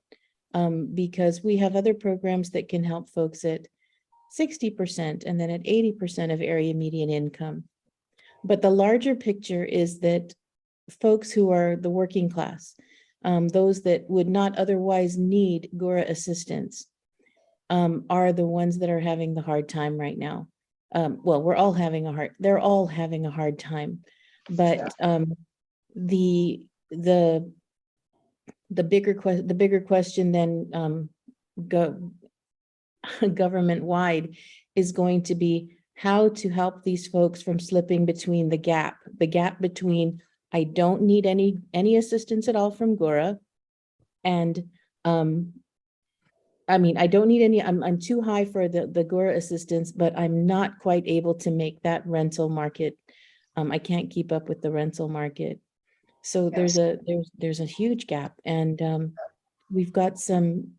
because we have other programs that can help folks at 60% and then at 80% of area median income. But the larger picture is that folks who are the working class, those that would not otherwise need GURA assistance, are the ones that are having the hard time right now. Well, they're all having a hard time, but the bigger question then government-wide is going to be how to help these folks from slipping between the gap between I don't need any assistance at all from GURA, and I mean, I don't need any, I'm too high for the GURA assistance, but I'm not quite able to make that rental market. I can't keep up with the rental market. So there's a huge gap, and we've got some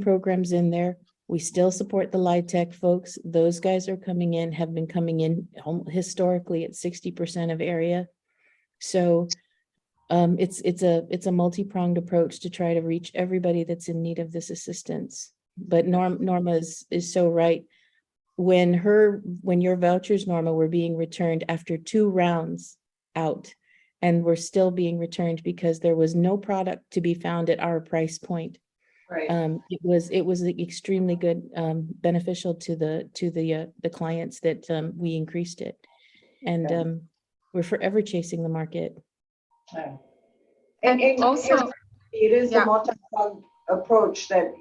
programs in there. We still support the LIHTC folks. Those guys are have been coming in historically at 60% of area. So it's a multi-pronged approach to try to reach everybody that's in need of this assistance. But Norma is so right. When your vouchers, Norma, were being returned after 2 rounds out, and were still being returned because there was no product to be found at our price point. Right. It was extremely good, beneficial to the clients that we increased it, and we're forever chasing the market. And Also- it is a Yeah. multi-pronged approach that,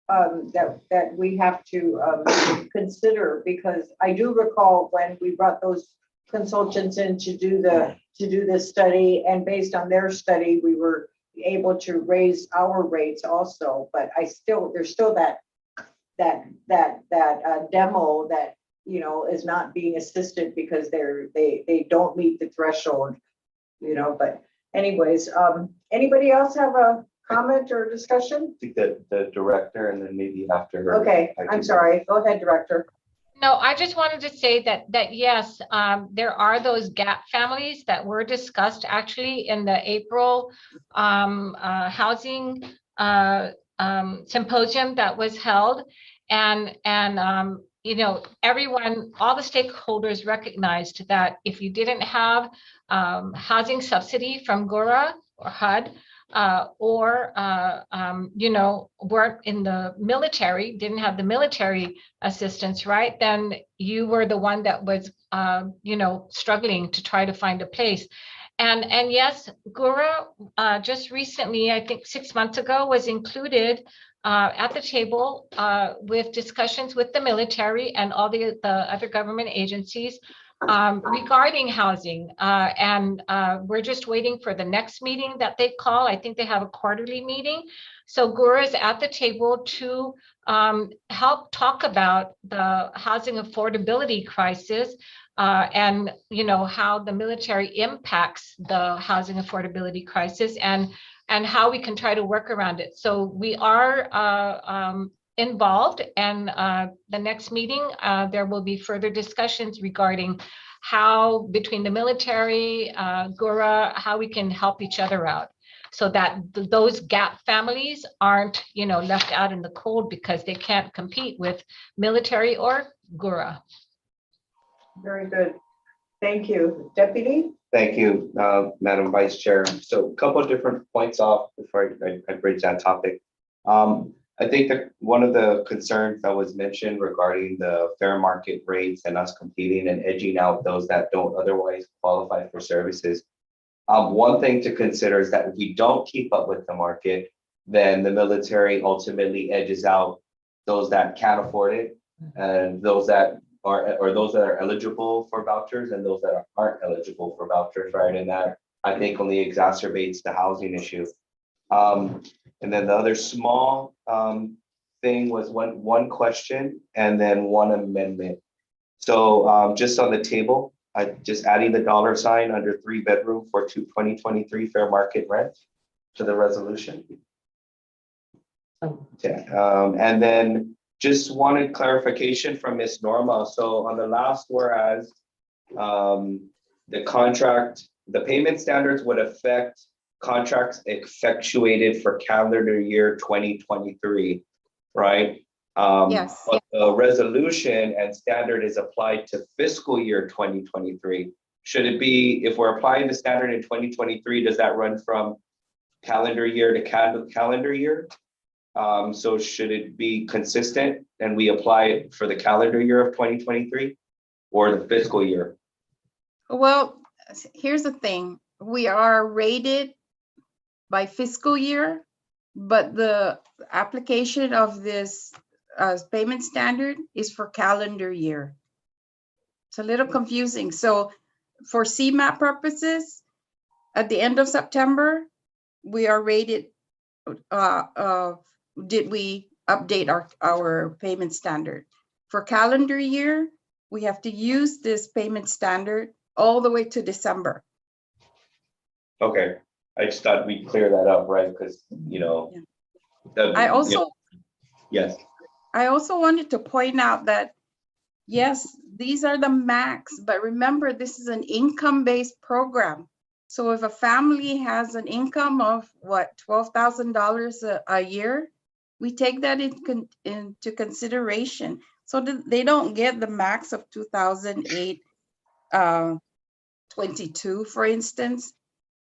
that we have to consider, because I do recall when we brought those consultants in to do the study, and based on their study, we were able to raise our rates also, but there's still that demo that, is not being assisted because they don't meet the threshold, but anyways, anybody else have a comment or discussion? I think that the director, and then maybe after her. Okay, I I'm can- sorry. Go ahead, Director. No, I just wanted to say that yes, there are those gap families that were discussed actually in the April housing symposium that was held. And everyone, all the stakeholders recognized that if you didn't have housing subsidy from GURA or HUD, weren't in the military, didn't have the military assistance, right? Then you were the one that was, struggling to try to find a place. And yes, GURA just recently, I think 6 months ago, was included at the table with discussions with the military and all the other government agencies regarding housing. And we're just waiting for the next meeting that they call. I think they have a quarterly meeting. So GURA is at the table to help talk about the housing affordability crisis and how the military impacts the housing affordability crisis, and how we can try to work around it. So we are involved, and the next meeting, there will be further discussions regarding how between the military, GURA, how we can help each other out, so that those gap families aren't, left out in the cold because they can't compete with military or GURA. Very good. Thank you. Deputy? Thank you, Madam Vice Chair. So a couple of different points off before I bridge that topic. I think that one of the concerns that was mentioned regarding the fair market rates and us competing and edging out those that don't otherwise qualify for services. One thing to consider is that if we don't keep up with the market, then the military ultimately edges out those that can't afford it, and those that are eligible for vouchers, and those that aren't eligible for vouchers, right? And that, I think, only exacerbates the housing issue. And then the other small thing was one question and then one amendment. So just on the table, I just adding the $ under 3-bedroom for 2023 fair market rent to the resolution. Okay, and then just wanted clarification from Ms. Norma. So on the last whereas, the payment standards would affect contracts effectuated for calendar year 2023, right? Yes. But the resolution and standard is applied to fiscal year 2023. Should it be, if we're applying the standard in 2023, does that run from calendar year to calendar year? So should it be consistent and we apply it for the calendar year of 2023 or the fiscal year? Well, here's the thing. We are rated by fiscal year, but the application of this payment standard is for calendar year. It's a little confusing. So for CMAP purposes, at the end of September, we are rated, did we update our payment standard? For calendar year, we have to use this payment standard all the way to December. Okay, I just thought we'd clear that up, right? Because, you know. I also, Yes, I also wanted to point out that, yes, these are the max, but remember, this is an income-based program. So if a family has an income of what, $12,000 a year, we take that into consideration. So they don't get the max of 2008 22, for instance.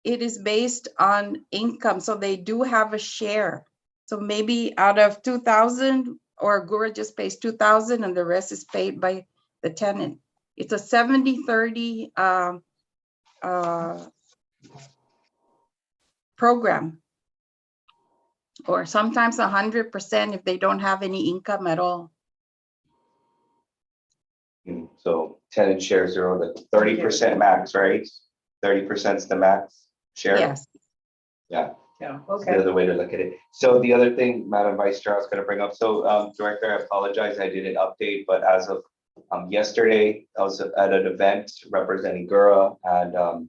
It is based on income, so they do have a share. So maybe out of 2,000, or GHURA just pays 2,000 and the rest is paid by the tenant. It's a 70-30 program. Or sometimes 100% if they don't have any income at all. so tenant share 0 to 30% max, right? 30% is the max share? Yes. Yeah. Yeah, That's okay. the other way to look at it. So the other thing, Madam Vice Chair, I was going to bring up, so Director, I apologize, I didn't update, but as of yesterday, I was at an event representing GHURA, and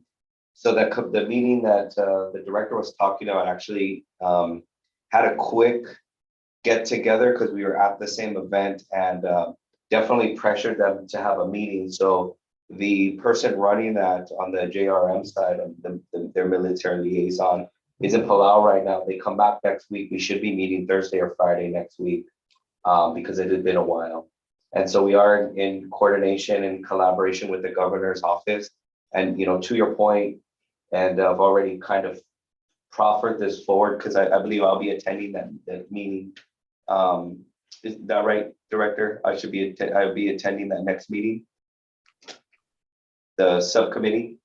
so the meeting that the director was talking about actually had a quick get together because we were at the same event, and definitely pressured them to have a meeting. So the person running that on the JRM side, their military liaison, is in Palau right now. They come back next week. We should be meeting Thursday or Friday next week because it had been a while. And so we are in coordination and collaboration with the governor's office. And, you know, to your point, and I've already kind of proffered this forward because I believe I'll be attending that meeting. Is that right, Director? I'll be attending that next meeting. The subcommittee,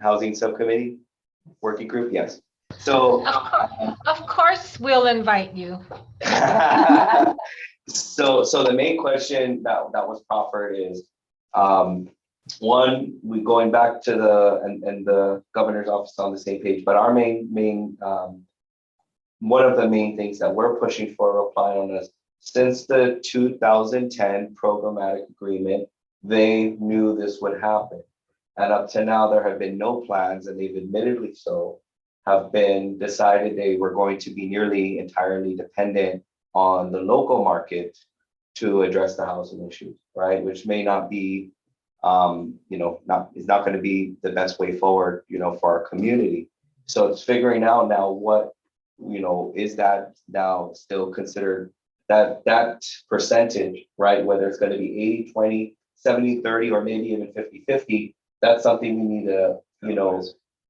housing subcommittee, working group, yes. So Of course, we'll invite you. so the main question that was proffered is, one, we going back to the governor's office on the same page, but our main one of the main things that we're pushing for a reply on is, since the 2010 programmatic agreement, they knew this would happen. And up to now, there have been no plans, and they've admittedly so, have been decided they were going to be nearly entirely dependent on the local market to address the housing issues, right? Which may not be, is not going to be the best way forward, for our community. So it's figuring out now what, is that now still considered that percentage, right? Whether it's going to be 80, 20, 70, 30, or maybe even 50, 50, that's something we need to,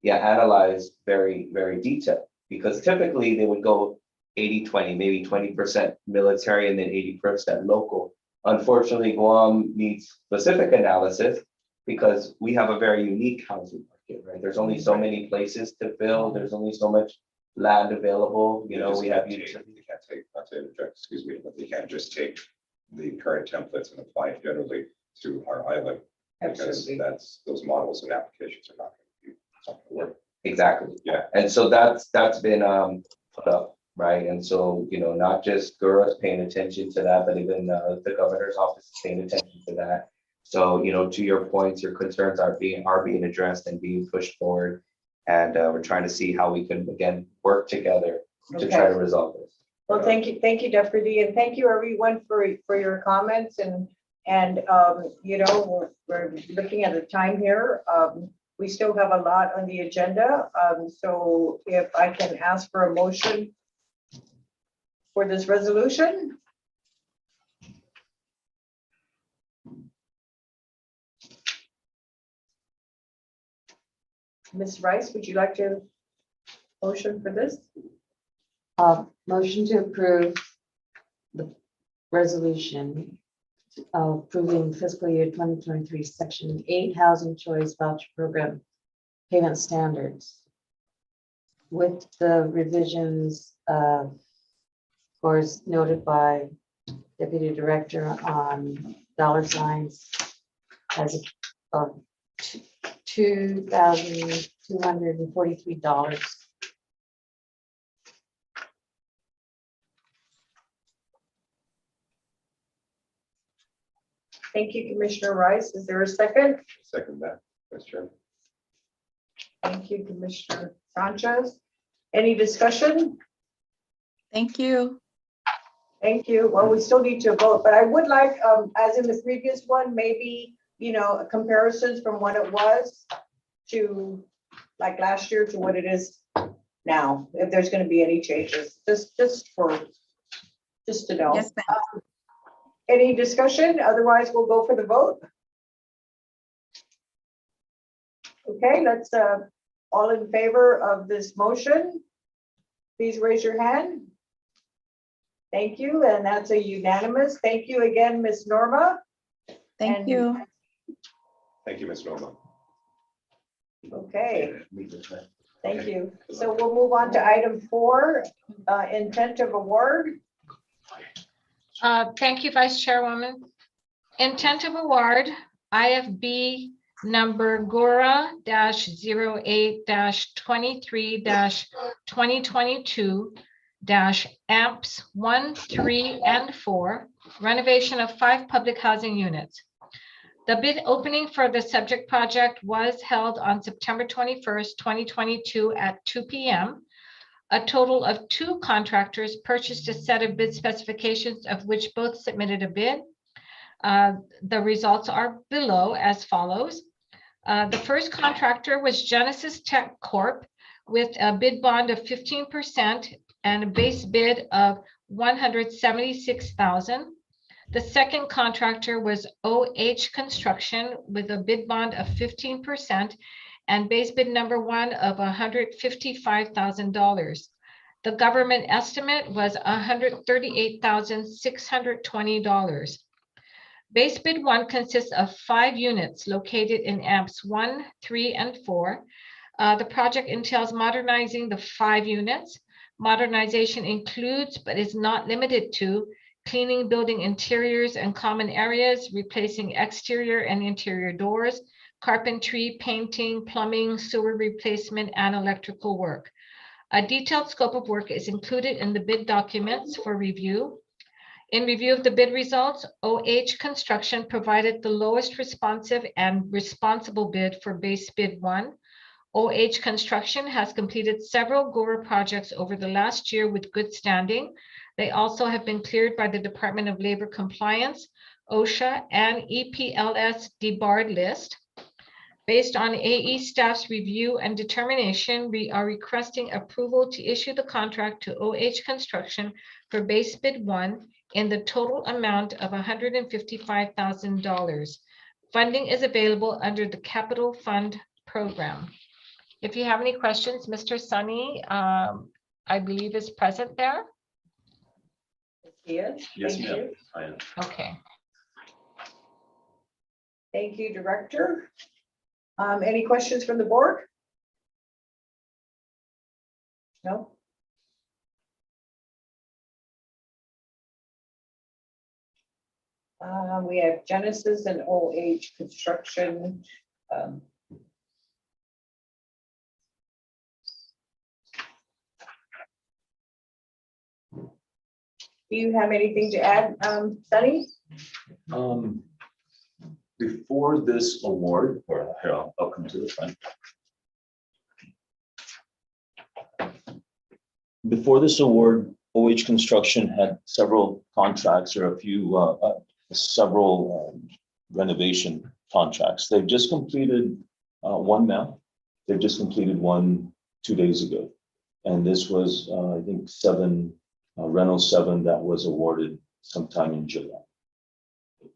analyze very, very detailed, because typically they would go 80, 20, maybe 20% military and then 80% local. Unfortunately, Guam needs specific analysis because we have a very unique housing market, right? There's only so many places to build. There's only so much land available. We have they can't take, not to interject, excuse me, but they can't just take the current templates and apply it generally to our island. Because Absolutely. those models and applications are not going to work. Exactly. Yeah. And so that's been put up, right? And so, not just GHURA is paying attention to that, but even the governor's office is paying attention to that. So, to your points, your concerns are being addressed and being pushed forward. And we're trying to see how we can, again, work together to try to resolve this. Well, thank you, Deputy, and thank you everyone for your comments, and we're looking at the time here. We still have a lot on the agenda. So if I can ask for a motion for this resolution. Ms. Rice, would you like to motion for this? Motion to approve the resolution of approving fiscal year 2023, Section 8 Housing Choice Voucher Program payment standards with the revisions, of course, noted by Deputy Director on dollar signs as of $2,243. Thank you, Commissioner Rice. Is there a second? Second that, Vice Chair. Thank you, Commissioner Sanchez. Any discussion? Thank you. Thank you. Well, we still need to vote, but I would like, as in the previous one, maybe, comparisons from what it was to like last year to what it is now, if there's going to be any changes, just to know. Yes, ma'am. Any discussion? Otherwise, we'll go for the vote. Okay, let's, all in favor of this motion, please raise your hand. Thank you, and that's a unanimous. Thank you again, Ms. Norma. Thank And- you. Thank you, Ms. Norma. Okay, thank you. So we'll move on to item 4, intent of award. Thank you, Vice Chairwoman. Intent of award, IFB number GHURA-08-23-2022-AMPS 1, 3, and 4, renovation of 5 public housing units. The bid opening for the subject project was held on September 21st, 2022 at 2 p.m. A total of 2 contractors purchased a set of bid specifications, of which both submitted a bid. The results are below as follows. The first contractor was Genesis Tech Corp. With a bid bond of 15% and a base bid of $176,000. The second contractor was OH Construction with a bid bond of 15% and base bid number 1 of $155,000. The government estimate was $138,620. Base bid 1 consists of 5 units located in AMPS 1, 3, and 4. The project entails modernizing the 5 units. Modernization includes, but is not limited to, cleaning building interiors and common areas, replacing exterior and interior doors, carpentry, painting, plumbing, sewer replacement, and electrical work. A detailed scope of work is included in the bid documents for review. In review of the bid results, OH Construction provided the lowest responsive and responsible bid for base bid 1. OH Construction has completed several GHURA projects over the last year with good standing. They also have been cleared by the Department of Labor Compliance, OSHA, and EPLS debarred list. Based on AE staff's review and determination, we are requesting approval to issue the contract to OH Construction for base bid 1 in the total amount of $155,000. Funding is available under the Capital Fund Program. If you have any questions, Mr. Sunny, I believe is present there. Yes. Yes, Thank ma'am. you. I am. Okay. Thank you, Director. Any questions from the board? No? We have Genesis and OH Construction. Do you have anything to add, Sunny? Before this award, or here, I'll come to the front. Before this award, OH Construction had several contracts or several renovation contracts. They've just completed one now. They've just completed one 2 days ago. And this was, I think, Reno 7 that was awarded sometime in July.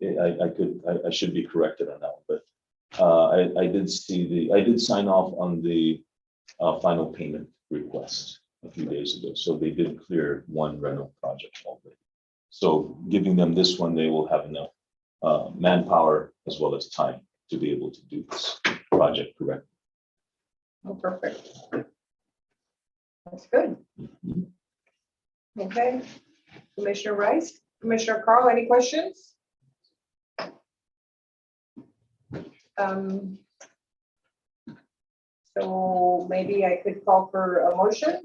I should be corrected on that one, but I did sign off on the final payment request a few days ago. So they did clear one rental project already. So giving them this one, they will have enough manpower as well as time to be able to do this project correctly. Oh, perfect. That's good. Okay. Commissioner Rice, Commissioner Carl, any questions? So maybe I could call for a motion.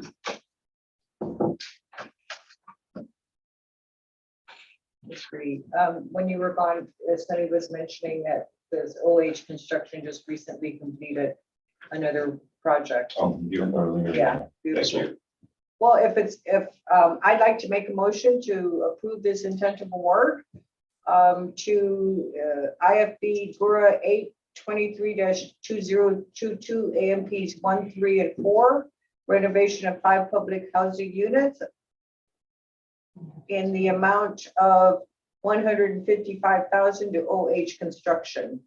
When you were gone, Sunny was mentioning that this OH construction just recently completed another project. Earlier. Yeah, beautiful. Well, if I'd like to make a motion to approve this intent of award to IFB GURA 823-2022 AMPs 1, 3, and 4, renovation of 5 public housing units in the amount of $155,000 to OH construction.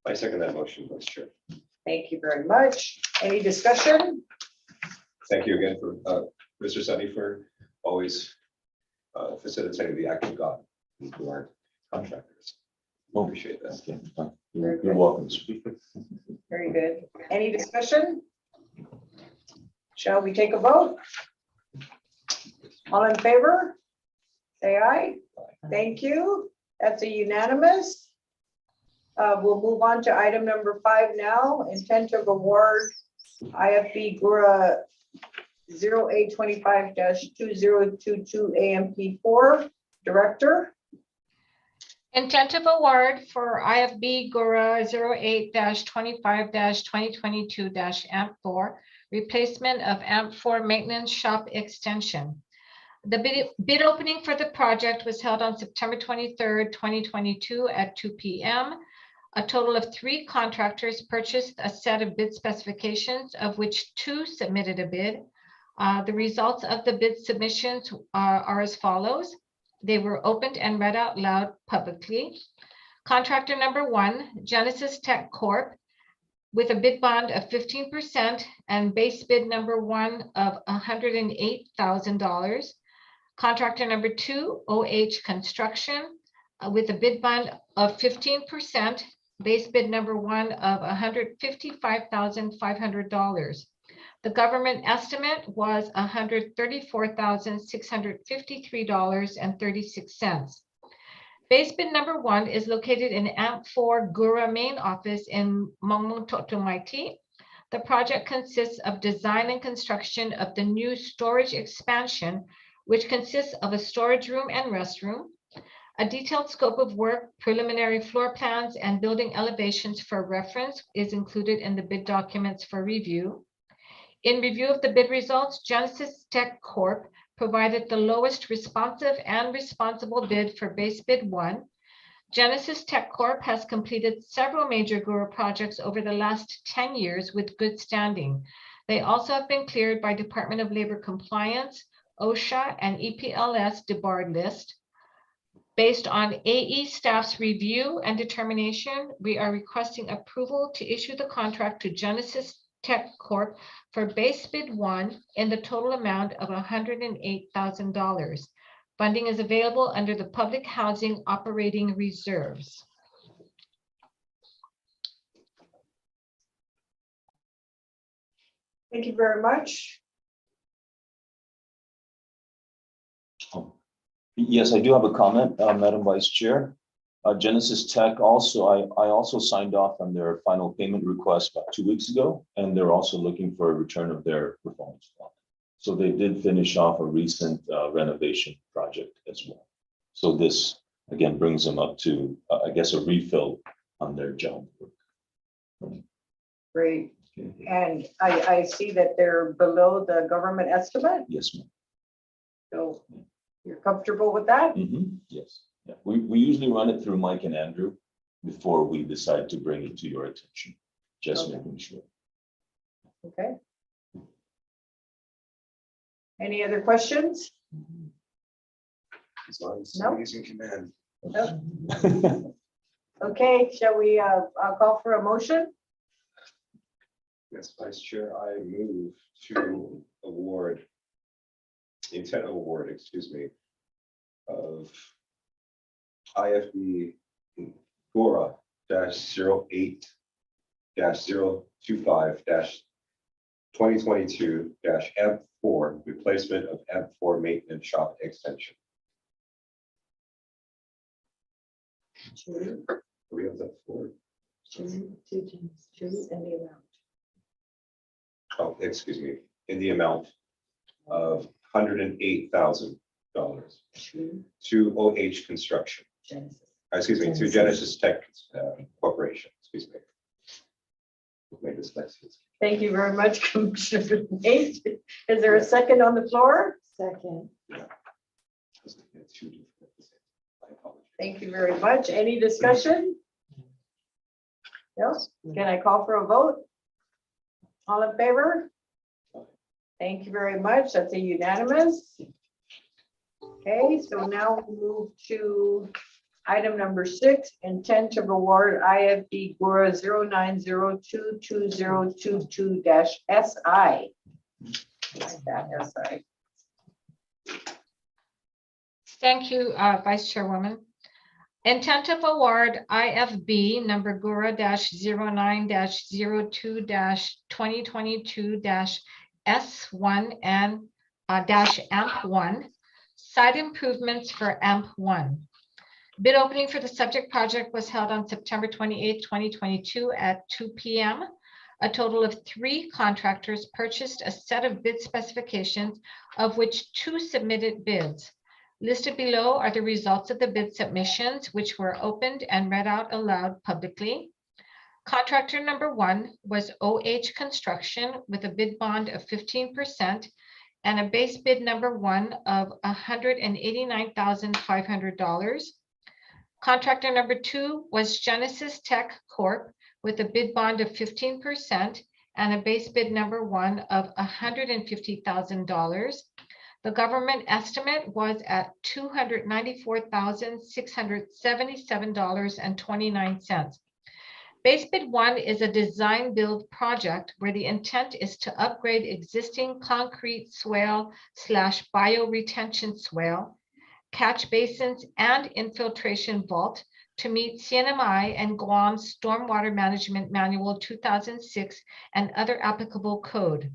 I second that motion, Vice Chair. Thank you very much. Any discussion? Thank you again for Mr. Sunny for always facilitating the act of God who are contractors. Appreciate that. Okay, fine. You're welcome. Very good. Any discussion? Shall we take a vote? All in favor? Say aye. Thank you. That's a unanimous. We'll move on to item number 5 now. Intent of award IFB GURA 0825-2022 AMP4 Director. Intent of award for IFB GURA 08-25-2022-AMP4, replacement of AMP4 maintenance shop extension. The bid opening for the project was held on September 23rd, 2022 at 2 p.m. A total of 3 contractors purchased a set of bid specifications, of which 2 submitted a bid. The results of the bid submissions are as follows. They were opened and read out loud publicly. Contractor number 1, Genesis Tech Corp., with a bid bond of 15% and base bid number 1 of $108,000. Contractor number 2, OH Construction, with a bid bond of 15%, base bid number 1 of $155,500. The government estimate was $134,653.36. Base bid number 1 is located in AMP4 GURA main office in Mongmototomaiti. The project consists of design and construction of the new storage expansion, which consists of a storage room and restroom. A detailed scope of work, preliminary floor plans, and building elevations for reference is included in the bid documents for review. In review of the bid results, Genesis Tech Corp. Provided the lowest responsive and responsible bid for base bid 1. Genesis Tech Corp. Has completed several major GURA projects over the last 10 years with good standing. They also have been cleared by Department of Labor Compliance, OSHA, and EPLS debarred list. Based on AE staff's review and determination, we are requesting approval to issue the contract to Genesis Tech Corp. For base bid 1 in the total amount of $108,000. Funding is available under the Public Housing Operating Reserves. Thank you very much. Yes, I do have a comment, Madam Vice Chair. Genesis Tech also, I also signed off on their final payment request about 2 weeks ago, and they're also looking for a return of their performance bond. So they did finish off a recent renovation project as well. So this, again, brings them up to, I guess, a refill on their job work. Great. And I see that they're below the government estimate. Yes, ma'am. So you're comfortable with that? Yes. Yeah. We usually run it through Mike and Andrew before we decide to bring it to your attention. Just making sure. Okay. Any other questions? As long as No. he's in command. No. Okay, shall we, I'll call for a motion? Yes, Vice Chair, I move to award, intent award, excuse me, of IFB GHURA -08 -025 2022 AMP4 replacement of AMP4 maintenance shop extension. Two, We have that for, two, and the amount. oh, excuse me, in the amount of $108,000 Two, to OH Construction. Genesis. Excuse me, to Genesis Tech Corporation, excuse me. My dyslexia. Thank you very much, Commissioner Nate. Is there a second on the floor? Second. Thank you very much. Any discussion? No? Can I call for a vote? All in favor? Thank you very much. That's a unanimous. Okay, so now we move to item number 6, intent of award IFB GHURA 09022022-SI. Like that, SI. Thank you, Vice Chairwoman. Intent of award IFB number GHURA -09-02-2022-S1 and -AMP1 site improvements for AMP1. Bid opening for the subject project was held on September 28, 2022 at 2 p.m. A total of 3 contractors purchased a set of bid specifications, of which 2 submitted bids. Listed below are the results of the bid submissions, which were opened and read out aloud publicly. Contractor number 1 was OH Construction with a bid bond of 15% and a base bid number 1 of $189,500. Contractor number 2 was Genesis Tech Corp with a bid bond of 15% and a base bid number 1 of $150,000. The government estimate was at $294,677.29. Base bid 1 is a design build project where the intent is to upgrade existing concrete swale / bio retention swale, catch basins, and infiltration vault to meet CNMI and Guam's Stormwater Management Manual 2006 and other applicable code.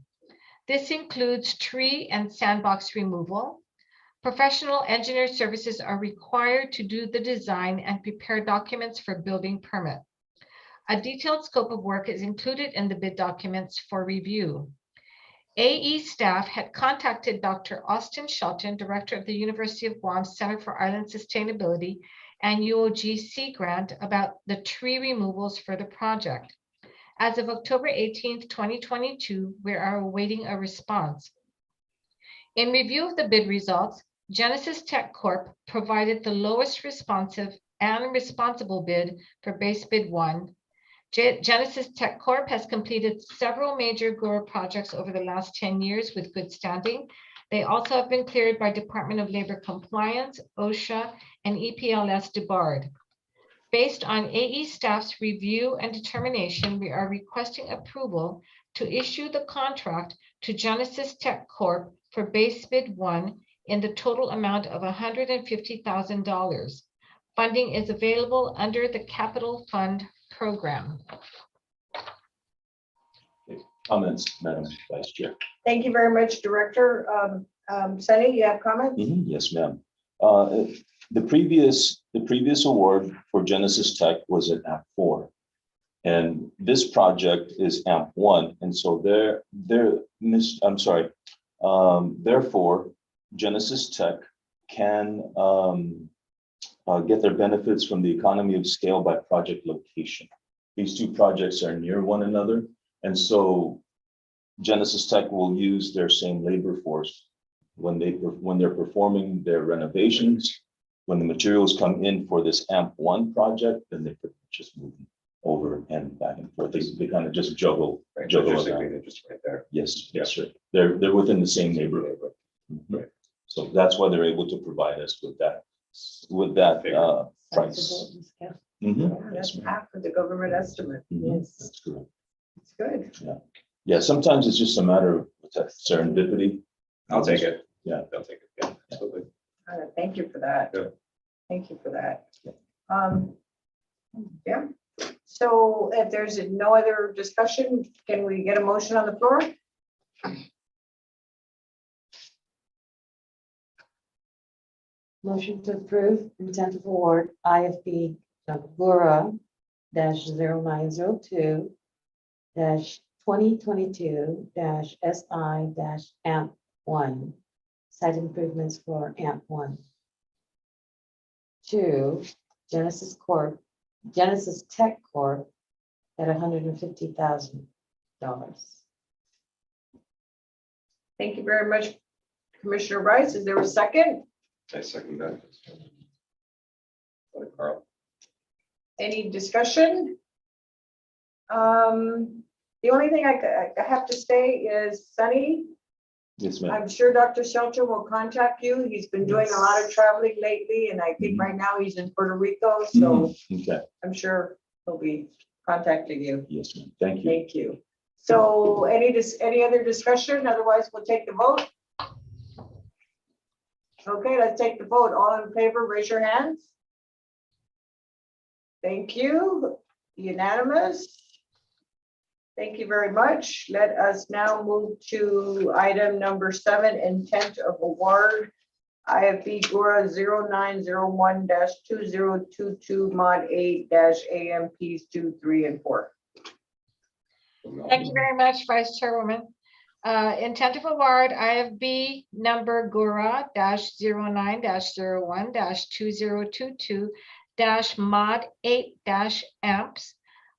This includes tree and sandbox removal. Professional engineer services are required to do the design and prepare documents for building permit. A detailed scope of work is included in the bid documents for review. AE staff had contacted Dr. Austin Shelton, Director of the University of Guam Center for Island Sustainability and UOGC grant about the tree removals for the project. As of October 18th, 2022, we are awaiting a response. In review of the bid results, Genesis Tech Corp provided the lowest responsive and responsible bid for base bid 1. Genesis Tech Corp has completed several major GHURA projects over the last 10 years with good standing. They also have been cleared by Department of Labor Compliance, OSHA, and EPLS DeBard. Based on AE staff's review and determination, we are requesting approval to issue the contract to Genesis Tech Corp for base bid 1 in the total amount of $150,000. Funding is available under the Capital Fund program. Comments, Madam Vice Chair? Thank you very much, Director. Sunny, you have comments? Yes, ma'am. The previous award for Genesis Tech was at AMP4, and this project is AMP1, and so therefore Genesis Tech can get their benefits from the economy of scale by project location. These 2 projects are near one another, and so Genesis Tech will use their same labor force when they're performing their renovations. When the materials come in for this AMP1 project, then they could just move over and back and forth. They kind of just juggle around. Just right there. Yes, yes, right. They're within the same neighborhood. Right. So that's why they're able to provide us with that price. Mhm. That's Yes, ma'am. half of the government estimate. Mhm. Yes. That's correct. It's good. Yeah, sometimes it's just a matter of what's that, serendipity. I'll take it. Yeah. I'll take it. Yeah, absolutely. Thank you for that. Yeah. Thank you for that. Yeah. So if there's no other discussion, can we get a motion on the floor? Motion to approve intent of award IFB GHURA -0902 -2022 SI AMP1 site improvements for AMP1 to Genesis Tech Corp at $150,000. Thank you very much, Commissioner Rice. Is there a second? I second that. Carl. Any discussion? The only thing I have to say is, Sunny, Yes, ma'am. I'm sure Dr. Shelter will contact you. He's been doing a lot of traveling lately, and I think right now he's in Puerto Rico, so Okay, I'm sure he'll be contacting you. yes, ma'am. Thank you. Thank you. So any other discussion? Otherwise, we'll take the vote. Okay, let's take the vote. All in favor, raise your hands. Thank you. Unanimous. Thank you very much. Let us now move to item number 7, intent of award. IFB GHURA 0901-2022 mod 8-AMPs 2, 3, and 4. Thank you very much, Vice Chairwoman. Intent of award IFB number GHURA -09-01-2022 mod 8-AMPs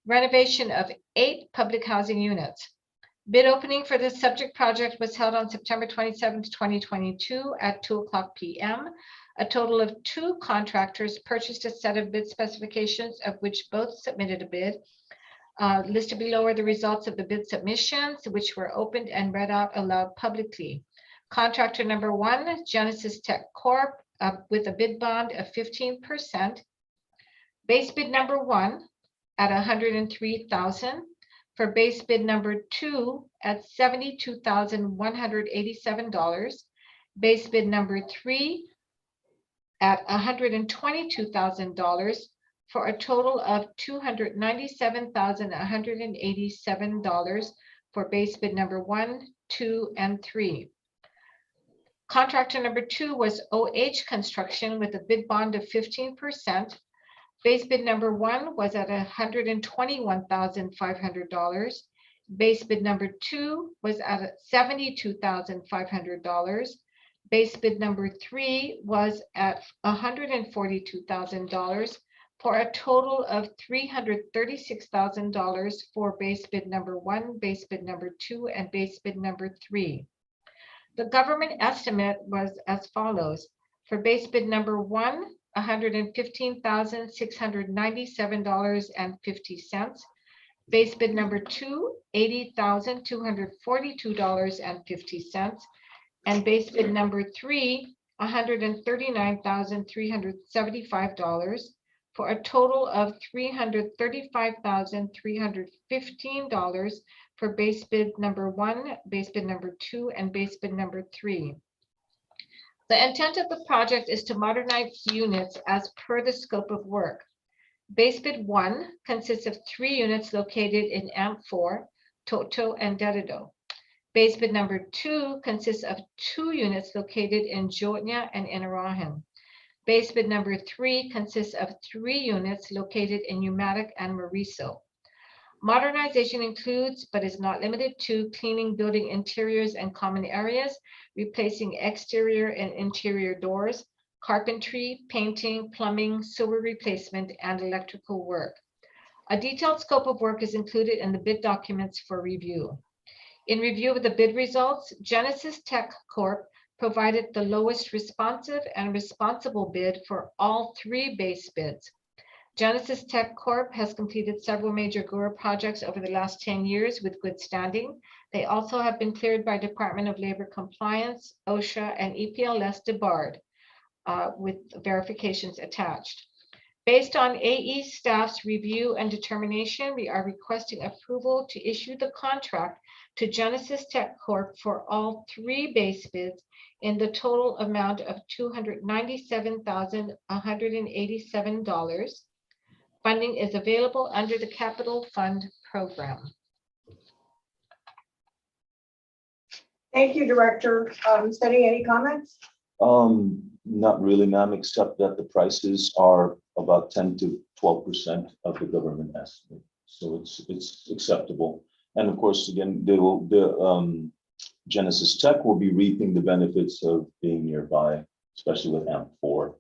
renovation of 8 public housing units. Bid opening for this subject project was held on September 27th, 2022 at 2:00 p.m. A total of 2 contractors purchased a set of bid specifications, of which both submitted a bid. Listed below are the results of the bid submissions, which were opened and read out aloud publicly. Contractor number 1, Genesis Tech Corp, with a bid bond of 15%. Base bid number 1 at $103,000. For base bid number 2 at $72,187. Base bid number 3 at $122,000. For a total of $297,187 for base bid number 1, 2, and 3. Contractor number 2 was OH Construction with a bid bond of 15%. Base bid number 1 was at $121,500. Base bid number 2 was at $72,500. Base bid number 3 was at $142,000 for a total of $336,000 for base bid number 1, base bid number 2, and base bid number 3. The government estimate was as follows. For base bid number 1, $115,697.50. Base bid number 2, $80,242.50. And base bid number 3, $139,375 for a total of $335,315 for base bid number 1, base bid number 2, and base bid number 3. The intent of the project is to modernize units as per the scope of work. Base bid 1 consists of 3 units located in AMP4, Toto, and Dededo. Base bid number 2 consists of 2 units located in Jotnia and Inarajan. Base bid number 3 consists of 3 units located in Umatic and Mauricio. Modernization includes, but is not limited to, cleaning building interiors and common areas, replacing exterior and interior doors, carpentry, painting, plumbing, sewer replacement, and electrical work. A detailed scope of work is included in the bid documents for review. In review of the bid results, Genesis Tech Corp provided the lowest responsive and responsible bid for all 3 base bids. Genesis Tech Corp has completed several major GHURA projects over the last 10 years with good standing. They also have been cleared by Department of Labor Compliance, OSHA, and EPLS debarred with verifications attached. Based on AE staff's review and determination, we are requesting approval to issue the contract to Genesis Tech Corp for all 3 base bids in the total amount of $297,187. Funding is available under the Capital Fund Program. Thank you, Director. Sunny, any comments? Not really, ma'am, except that the prices are about 10 to 12% of the government estimate. So it's acceptable. And of course, again, the Genesis Tech will be reaping the benefits of being nearby, especially with AMP4.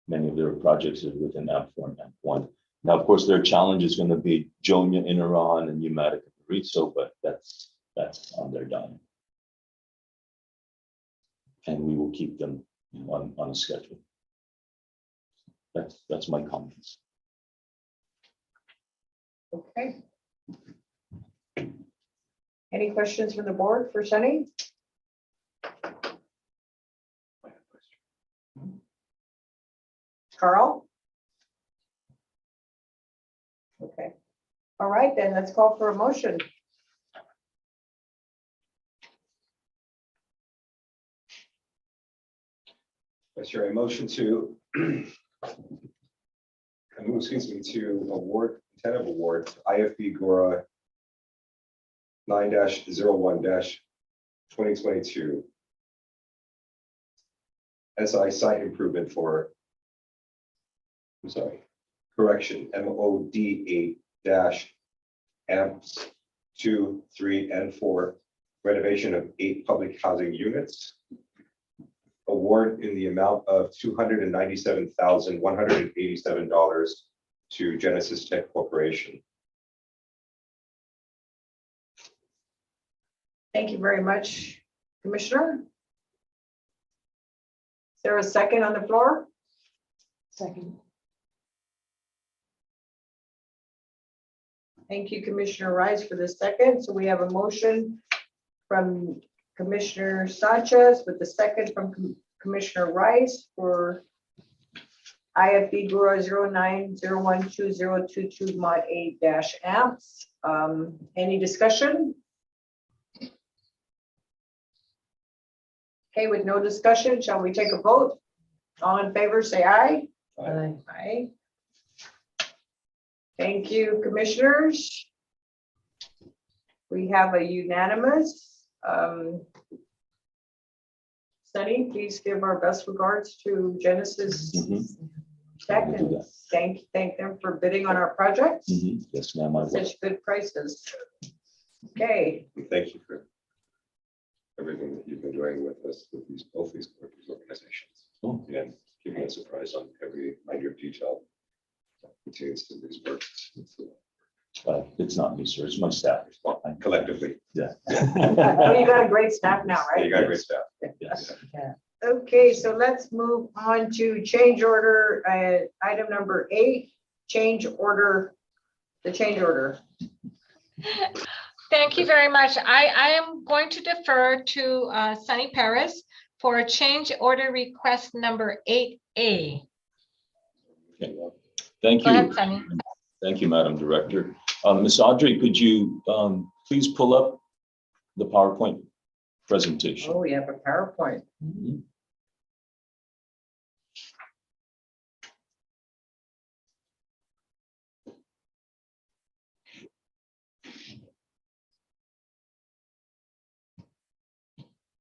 Many of their projects are within AMP4 and AMP1. Now, of course, their challenge is going to be Jonia, Inaran, and Pneumatic and Rizzo, but that's on their dime. And we will keep them on a schedule. That's my comments. Okay. Any questions from the board for Sunny? Carl? Okay. All right, then let's call for a motion. Yes, sure. A motion to, to award, tentative award to IFB GHURA 9-01-2022 SI site improvement for, correction, MOD 8-amps 2, 3, and 4, renovation of 8 public housing units. Award in the amount of $297,187 to Genesis Tech Corporation. Thank you very much, Commissioner. Is there a second on the floor? Second. Thank you, Commissioner Rice, for the second. So we have a motion from Commissioner Sanchez with the second from Commissioner Rice for IFB GHURA 09012022 mod 8-amps. Any discussion? Okay, with no discussion, shall we take a vote? All in favor, say aye. Aye. Aye. Thank you, commissioners. We have a unanimous. Sunny, please give our best regards to Genesis Tech I will do and that. thank them for bidding on our projects. Yes, ma'am, I will. Such good prices. Okay, Thank you for everything that you've been doing with us, with both these organizations. Oh. And giving us a surprise on every minor detail that pertains to these works. It's not me, sir, it's my staff. Collectively. Yeah. well, you got a great staff now, You right? got great staff. Yes. Okay, so let's move on to change order, item number 8, change order, the change order. Thank you very much. I am going to defer to Sunny Perez for a change order request number 8A. Okay. Thank Go ahead, you. Sunny. Thank you, Madam Director. Ms. Audrey, could you please pull up the PowerPoint presentation? Oh, we have a PowerPoint. Mhm.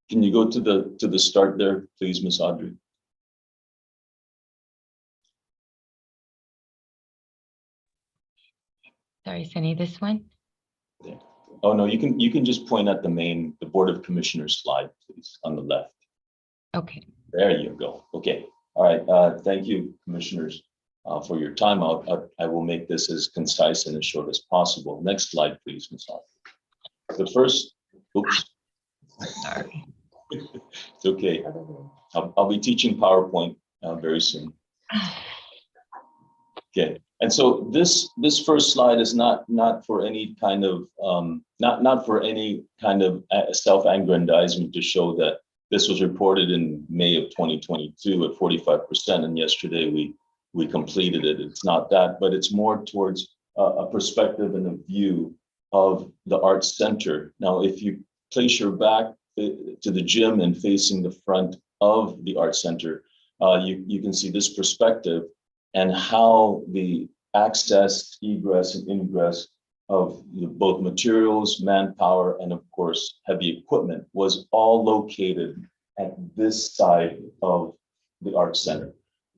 Can you go to the start there, please, Ms. Audrey? Sorry, Sunny, this one? Oh, no, you can just point at the Board of Commissioners slide, please, on the left. Okay. There you go. Okay. All right. Thank you, commissioners, for your time. I will make this as concise and as short as possible. Next slide, please, Ms. Audrey. The first, oops. Sorry. It's okay. I'll be teaching PowerPoint very soon. Okay. And so this first slide is not for any kind of not for any kind of self-aggrandizement to show that this was reported in May of 2022 at 45%, and yesterday we we completed it. It's not that, but it's more towards a perspective and a view of the Arts Center. Now, if you place your back to the gym and facing the front of the Arts Center, you can see this perspective and how the access, egress, and ingress of both materials, manpower, and of course, heavy equipment was all located at this side of the Arts Center.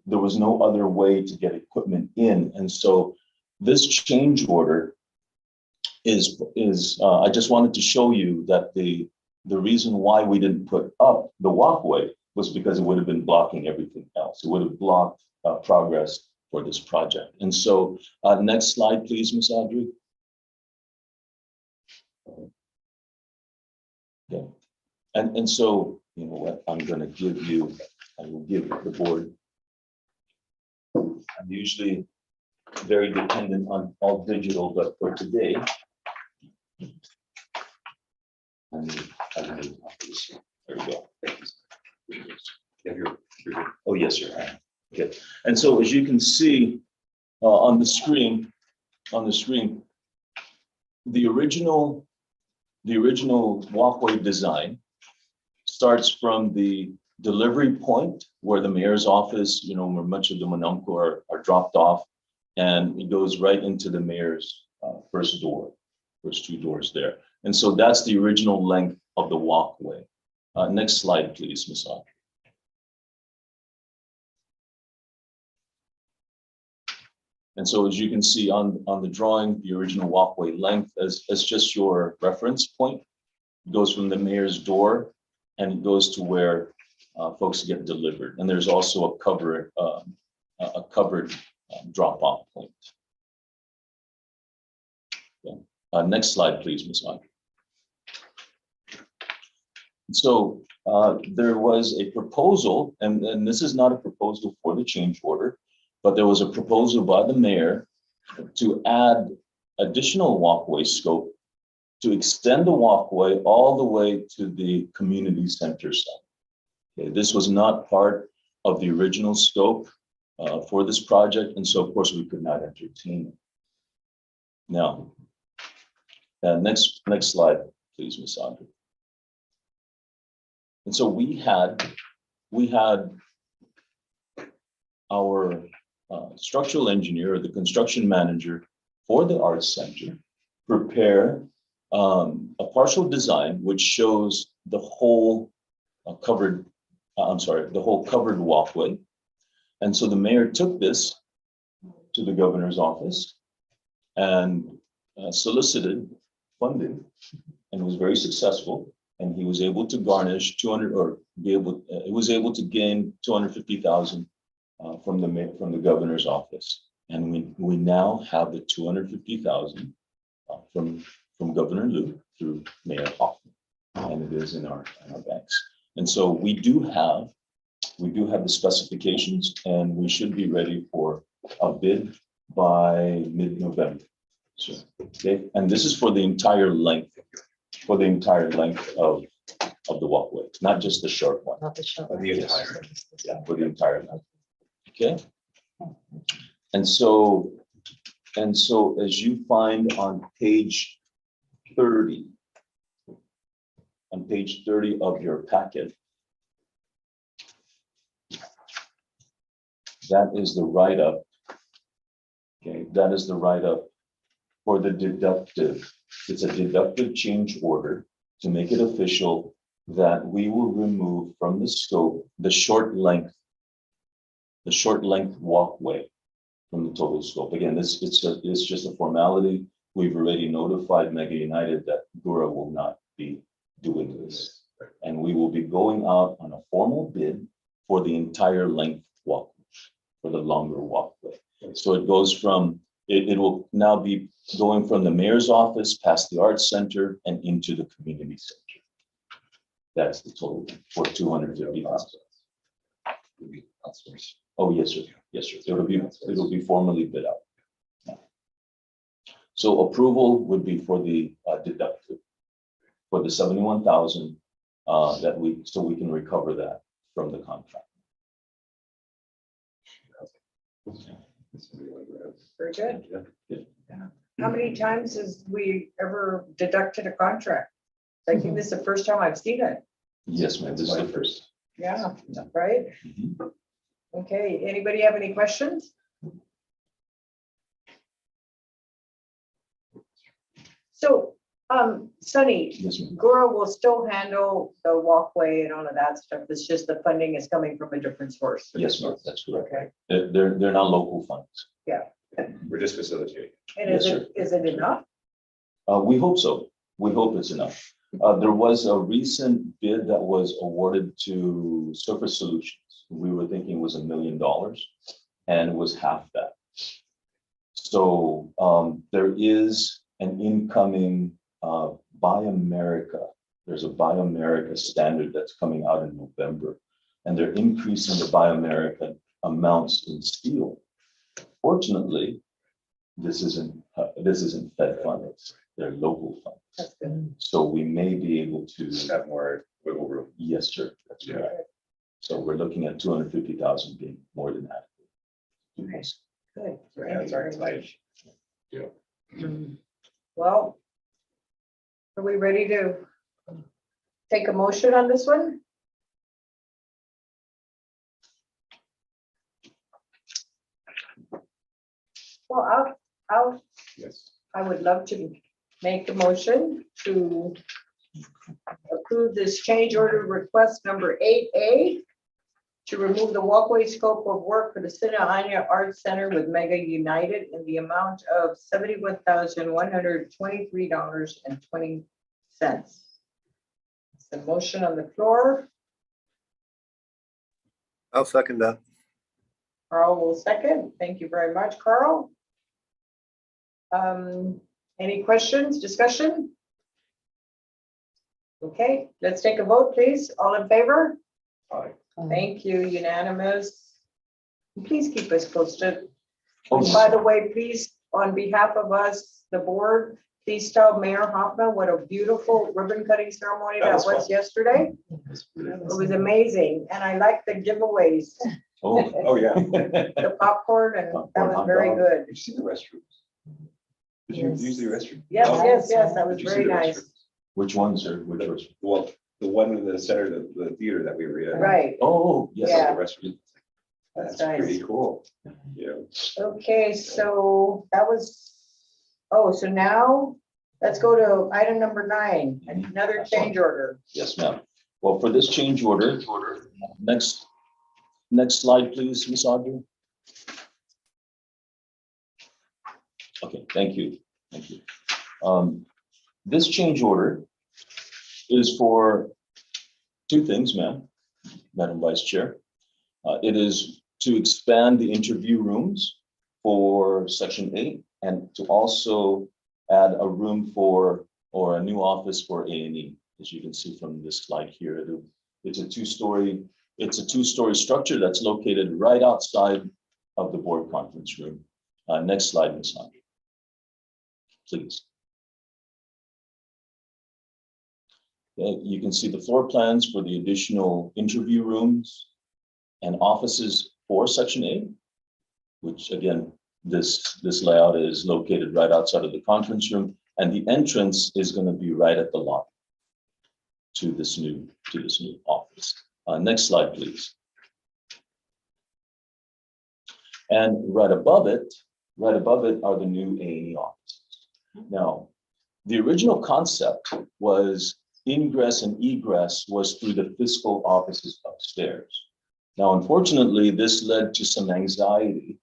There was no other way to get equipment in. And so this change order is I just wanted to show you that the reason why we didn't put up the walkway was because it would have been blocking everything else. It would have blocked progress for this project. And so next slide, please, Ms. Audrey. Yeah. And so, you know what, I will give the board. I'm usually very dependent on all digital, but for today, there we go. Oh, yes, sir. Okay. And so as you can see on the screen, the original walkway design starts from the delivery point where the mayor's office, you know, where much of the Monumco are dropped off, and it goes right into the mayor's first two doors there. And so that's the original length of the walkway. Next slide, please, Ms. Audrey. And so as you can see on the drawing, the original walkway length as just your reference point, it goes from the mayor's door and it goes to where folks get delivered. And there's also a covered drop-off point. Yeah. Next slide, please, Ms. Audrey. So there was a proposal, and this is not a proposal for the change order, but there was a proposal by the mayor to add additional walkway scope to extend the walkway all the way to the community center site. Okay, this was not part of the original scope for this project, and so of course we could not entertain it. Now, next slide, please, Ms. Audrey. And so we had our structural engineer, or the construction manager for the Arts Center, prepare a partial design which shows the whole covered walkway. And so the mayor took this to the governor's office and solicited funding, and was very successful. And he was able to garnish he was able to gain 250,000 from the governor's office. And we now have the 250,000 from Governor Liu through Mayor Hoffman, and it is in our banks. And so we do have the specifications, and we should be ready for a bid by mid-November. So, okay, and this is for the entire length of the walkway, not just the short one. Not the short For one. the entire. Yeah, for the entire length. Okay. And so as you find on page 30, of your packet, that is the write-up. Okay, that is the write-up for the deductive. It's a deductive change order to make it official that we will remove from the scope the short length walkway from the total scope. Again, it's just a formality. We've already notified Mega United that GHURA will not be doing this, and we will be going out on a formal bid for the entire length walkway, for the longer walkway. So it goes from it will now be going from the mayor's office past the Arts Center and into the community center. That's the total for 250,000. Oh, yes, sir. Yes, sir. It'll be formally bid out. Yeah. So approval would be for the deductive, for the 71,000 so we can recover that from the contract. Very good. Yeah. How many times has we ever deducted a contract? I think this is the first time I've seen it. Yes, ma'am, this is the first. Yeah, right? Mhm. Okay, anybody have any questions? So, Sunny, Yes, ma'am. GHURA will still handle the walkway and all of that stuff. It's just the funding is coming from a different source. Yes, ma'am, that's correct. Okay, They're not local funds. We're just facilitating. and Yes, is it enough? We hope so. We hope it's enough. There was a recent bid that was awarded to Surface Solutions. We were thinking was $1 million and it was half that. So there is an incoming Buy America. There's a Buy America standard that's coming out in November, and they're increasing the Buy America amounts in steel. Fortunately, this isn't Fed funds, they're local funds. That's good. So we may be able to, Have more wiggle room. yes, sir, that's Yeah. right. So we're looking at 250,000 being more than that. Okay. Good. Our Thank hands you are very tight. much. Well, are we ready to take a motion on this one? Well, Yes. I would love to make a motion to approve this change order request number 8A to remove the walkway scope of work for the Sina Anya Arts Center with Mega United in the amount of $71,123.20. It's the motion on the floor. I'll second that. Carl will second. Thank you very much, Carl. Any questions, discussion? Okay, let's take a vote, please. All in favor? Aye. Thank you, unanimous. Please keep us posted. Oh, By the way, please, on behalf of us, the board, please tell Mayor Hoffman what a beautiful ribbon cutting ceremony That that was was fun. yesterday. It was amazing, and I like the giveaways, Oh, yeah. the popcorn, and that Popcorn, was hot very dog. good. Did you see the restrooms? Did you use the restroom? Yes, Oh, yes, yes, that was did you see very the nice. restrooms? Which ones are, which was? Well, the one in the center, the theater that we were in. Right, Oh, yes. Yeah. The restroom. That's That's pretty nice. cool. Yeah. Okay, so that was, oh, so now let's go to item number 9, another change order. Yes, ma'am. Well, for this change order, next slide, please, Ms. Audrey. Okay, thank you. Thank you. This change order is for two things, Madam Vice Chair. It is to expand the interview rooms for Section 8 and to also add a room for, or a new office for A&E. As you can see from this slide here, it's a two-story structure that's located right outside of the board conference room. Next slide, Ms. Andre, please. You can see the floor plans for the additional interview rooms and offices for Section 8, which again, this layout is located right outside of the conference room, and the entrance is going to be right at the lobby to this new office. Next slide, please. And right above it are the new A&E offices. Now, the original concept was ingress and egress was through the fiscal offices upstairs. Now, unfortunately, this led to some anxiety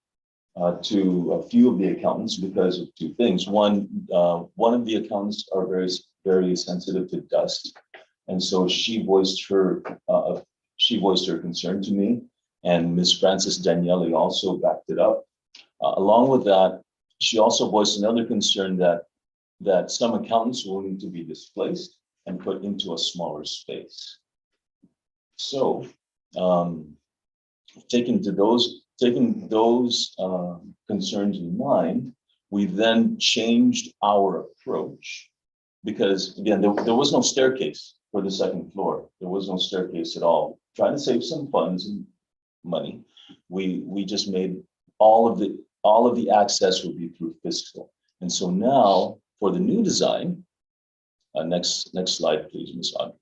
to a few of the accountants because of two things. One of the accountants are very, very sensitive to dust, and so she voiced her concern to me, and Ms. Frances Daniele also backed it up. Along with that, she also voiced another concern that some accountants will need to be displaced and put into a smaller space. So, taking those concerns in mind, we then changed our approach because, again, there was no staircase for the second floor. There was no staircase at all. Trying to save some funds and money, we just made all of the access will be through fiscal. And so now for the new design, next slide, please, Ms. Audrey.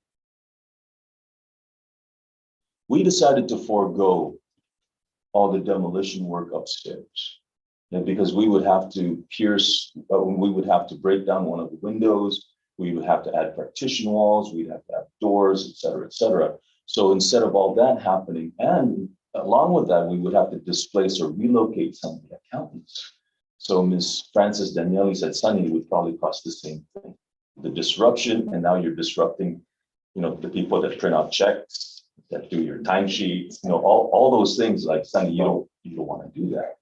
We decided to forego all the demolition work upstairs. And because we would have to we would have to break down one of the windows, we would have to add partition walls, we'd have to have doors, et cetera, et cetera. So instead of all that happening, and along with that, we would have to displace or relocate some of the accountants. So Ms. Frances Daniele said, Sunny, would probably cost the same thing. The disruption, and now you're disrupting, the people that print out checks, that do your timesheets, all those things, like, Sunny, you don't want to do that.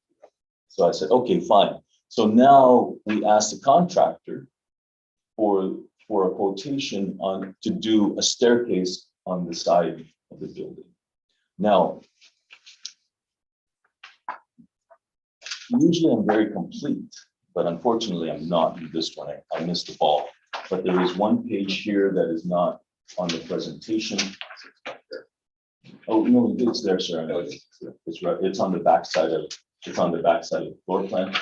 So I said, okay, fine. So now we asked the contractor for a quotation to do a staircase on the side of the building. Now, usually I'm very complete, but unfortunately I'm not in this one. I missed the ball. But there is one page here that is not on the presentation. Oh, no, it's there, sir. It's right. It's on the back side of the floor plan.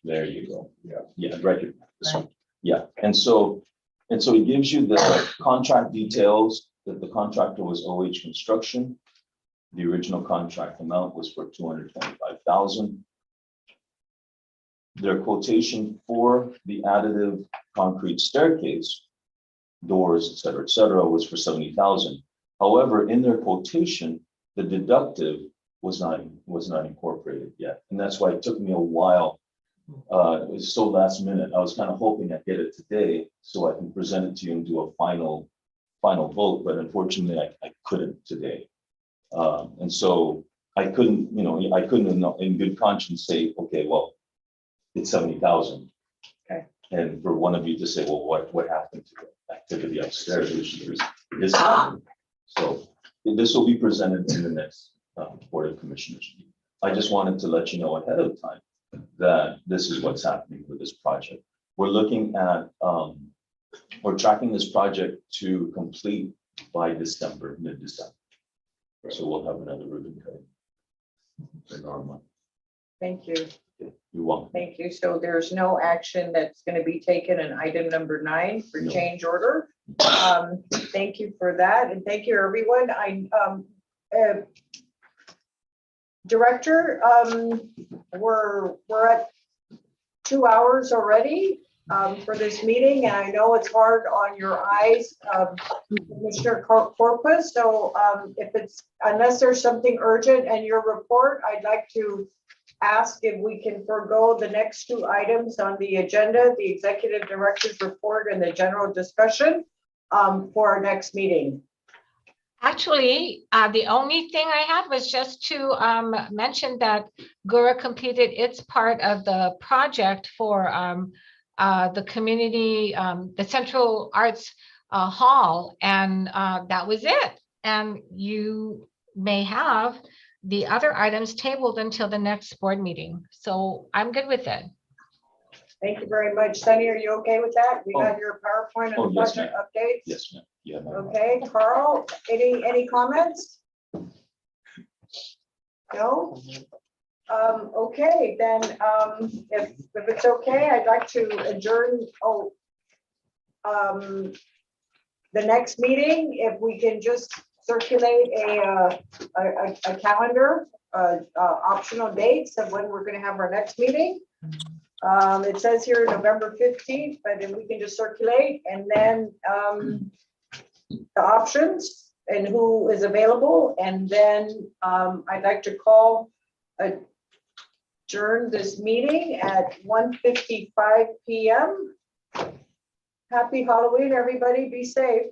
There you go. Yeah, right here. This one. Yeah, and so it gives you the contract details that the contractor was OH Construction. The original contract amount was for $225,000. Their quotation for the additive concrete staircase, doors, et cetera, was for $70,000. However, in their quotation, the deductive was not incorporated yet, and that's why it took me a while. It was so last minute. I was kind of hoping I'd get it today so I can present it to you and do a final vote, but unfortunately I couldn't today. And so I couldn't, in good conscience say, okay, well, it's 70,000. Okay. And for one of you to say, well, what happened to the activity upstairs, which is this. So this will be presented in the next Board of Commissioners. I just wanted to let you know ahead of time that this is what's happening with this project. We're looking at, we're tracking this project to complete by December, mid-December. So we'll have another ribbon cutting for Norma. Thank you. You're welcome. Thank you. So there's no action that's going to be taken in item number 9 for No. change order. Thank you for that. And thank you, everyone. Director, we're at 2 hours already for this meeting, and I know it's hard on your eyes, Commissioner Corpus. So unless there's something urgent in your report, I'd like to ask if we can forego the next 2 items on the agenda, the executive director's report and the general discussion for our next meeting. Actually, the only thing I had was just to mention that GHURA completed its part of the project for the community, the Central Arts Hall, and that was it. And you may have the other items tabled until the next board meeting. So I'm good with it. Thank you very much. Sunny, are you okay with that? We got your PowerPoint and the yes, budget updates? Yes, ma'am. Yeah. Okay, Carl, any comments? No? Okay, then if it's okay, I'd like to adjourn the next meeting. If we can just circulate a calendar, optional dates of when we're going to have our next meeting. It says here November 15th, but then we can just circulate, and then the options and who is available. And then I'd like to adjourn this meeting at 1:55 p.m. Happy Halloween, everybody. Be safe.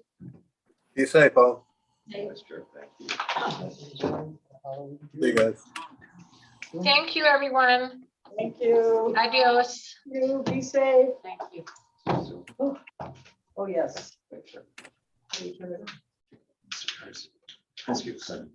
Be safe, Paul. That's true. Thank you. See you guys. Thank you, everyone. Thank you. Adios. You be safe. Thank you. Oh, yes. Thank you. Thank you, son.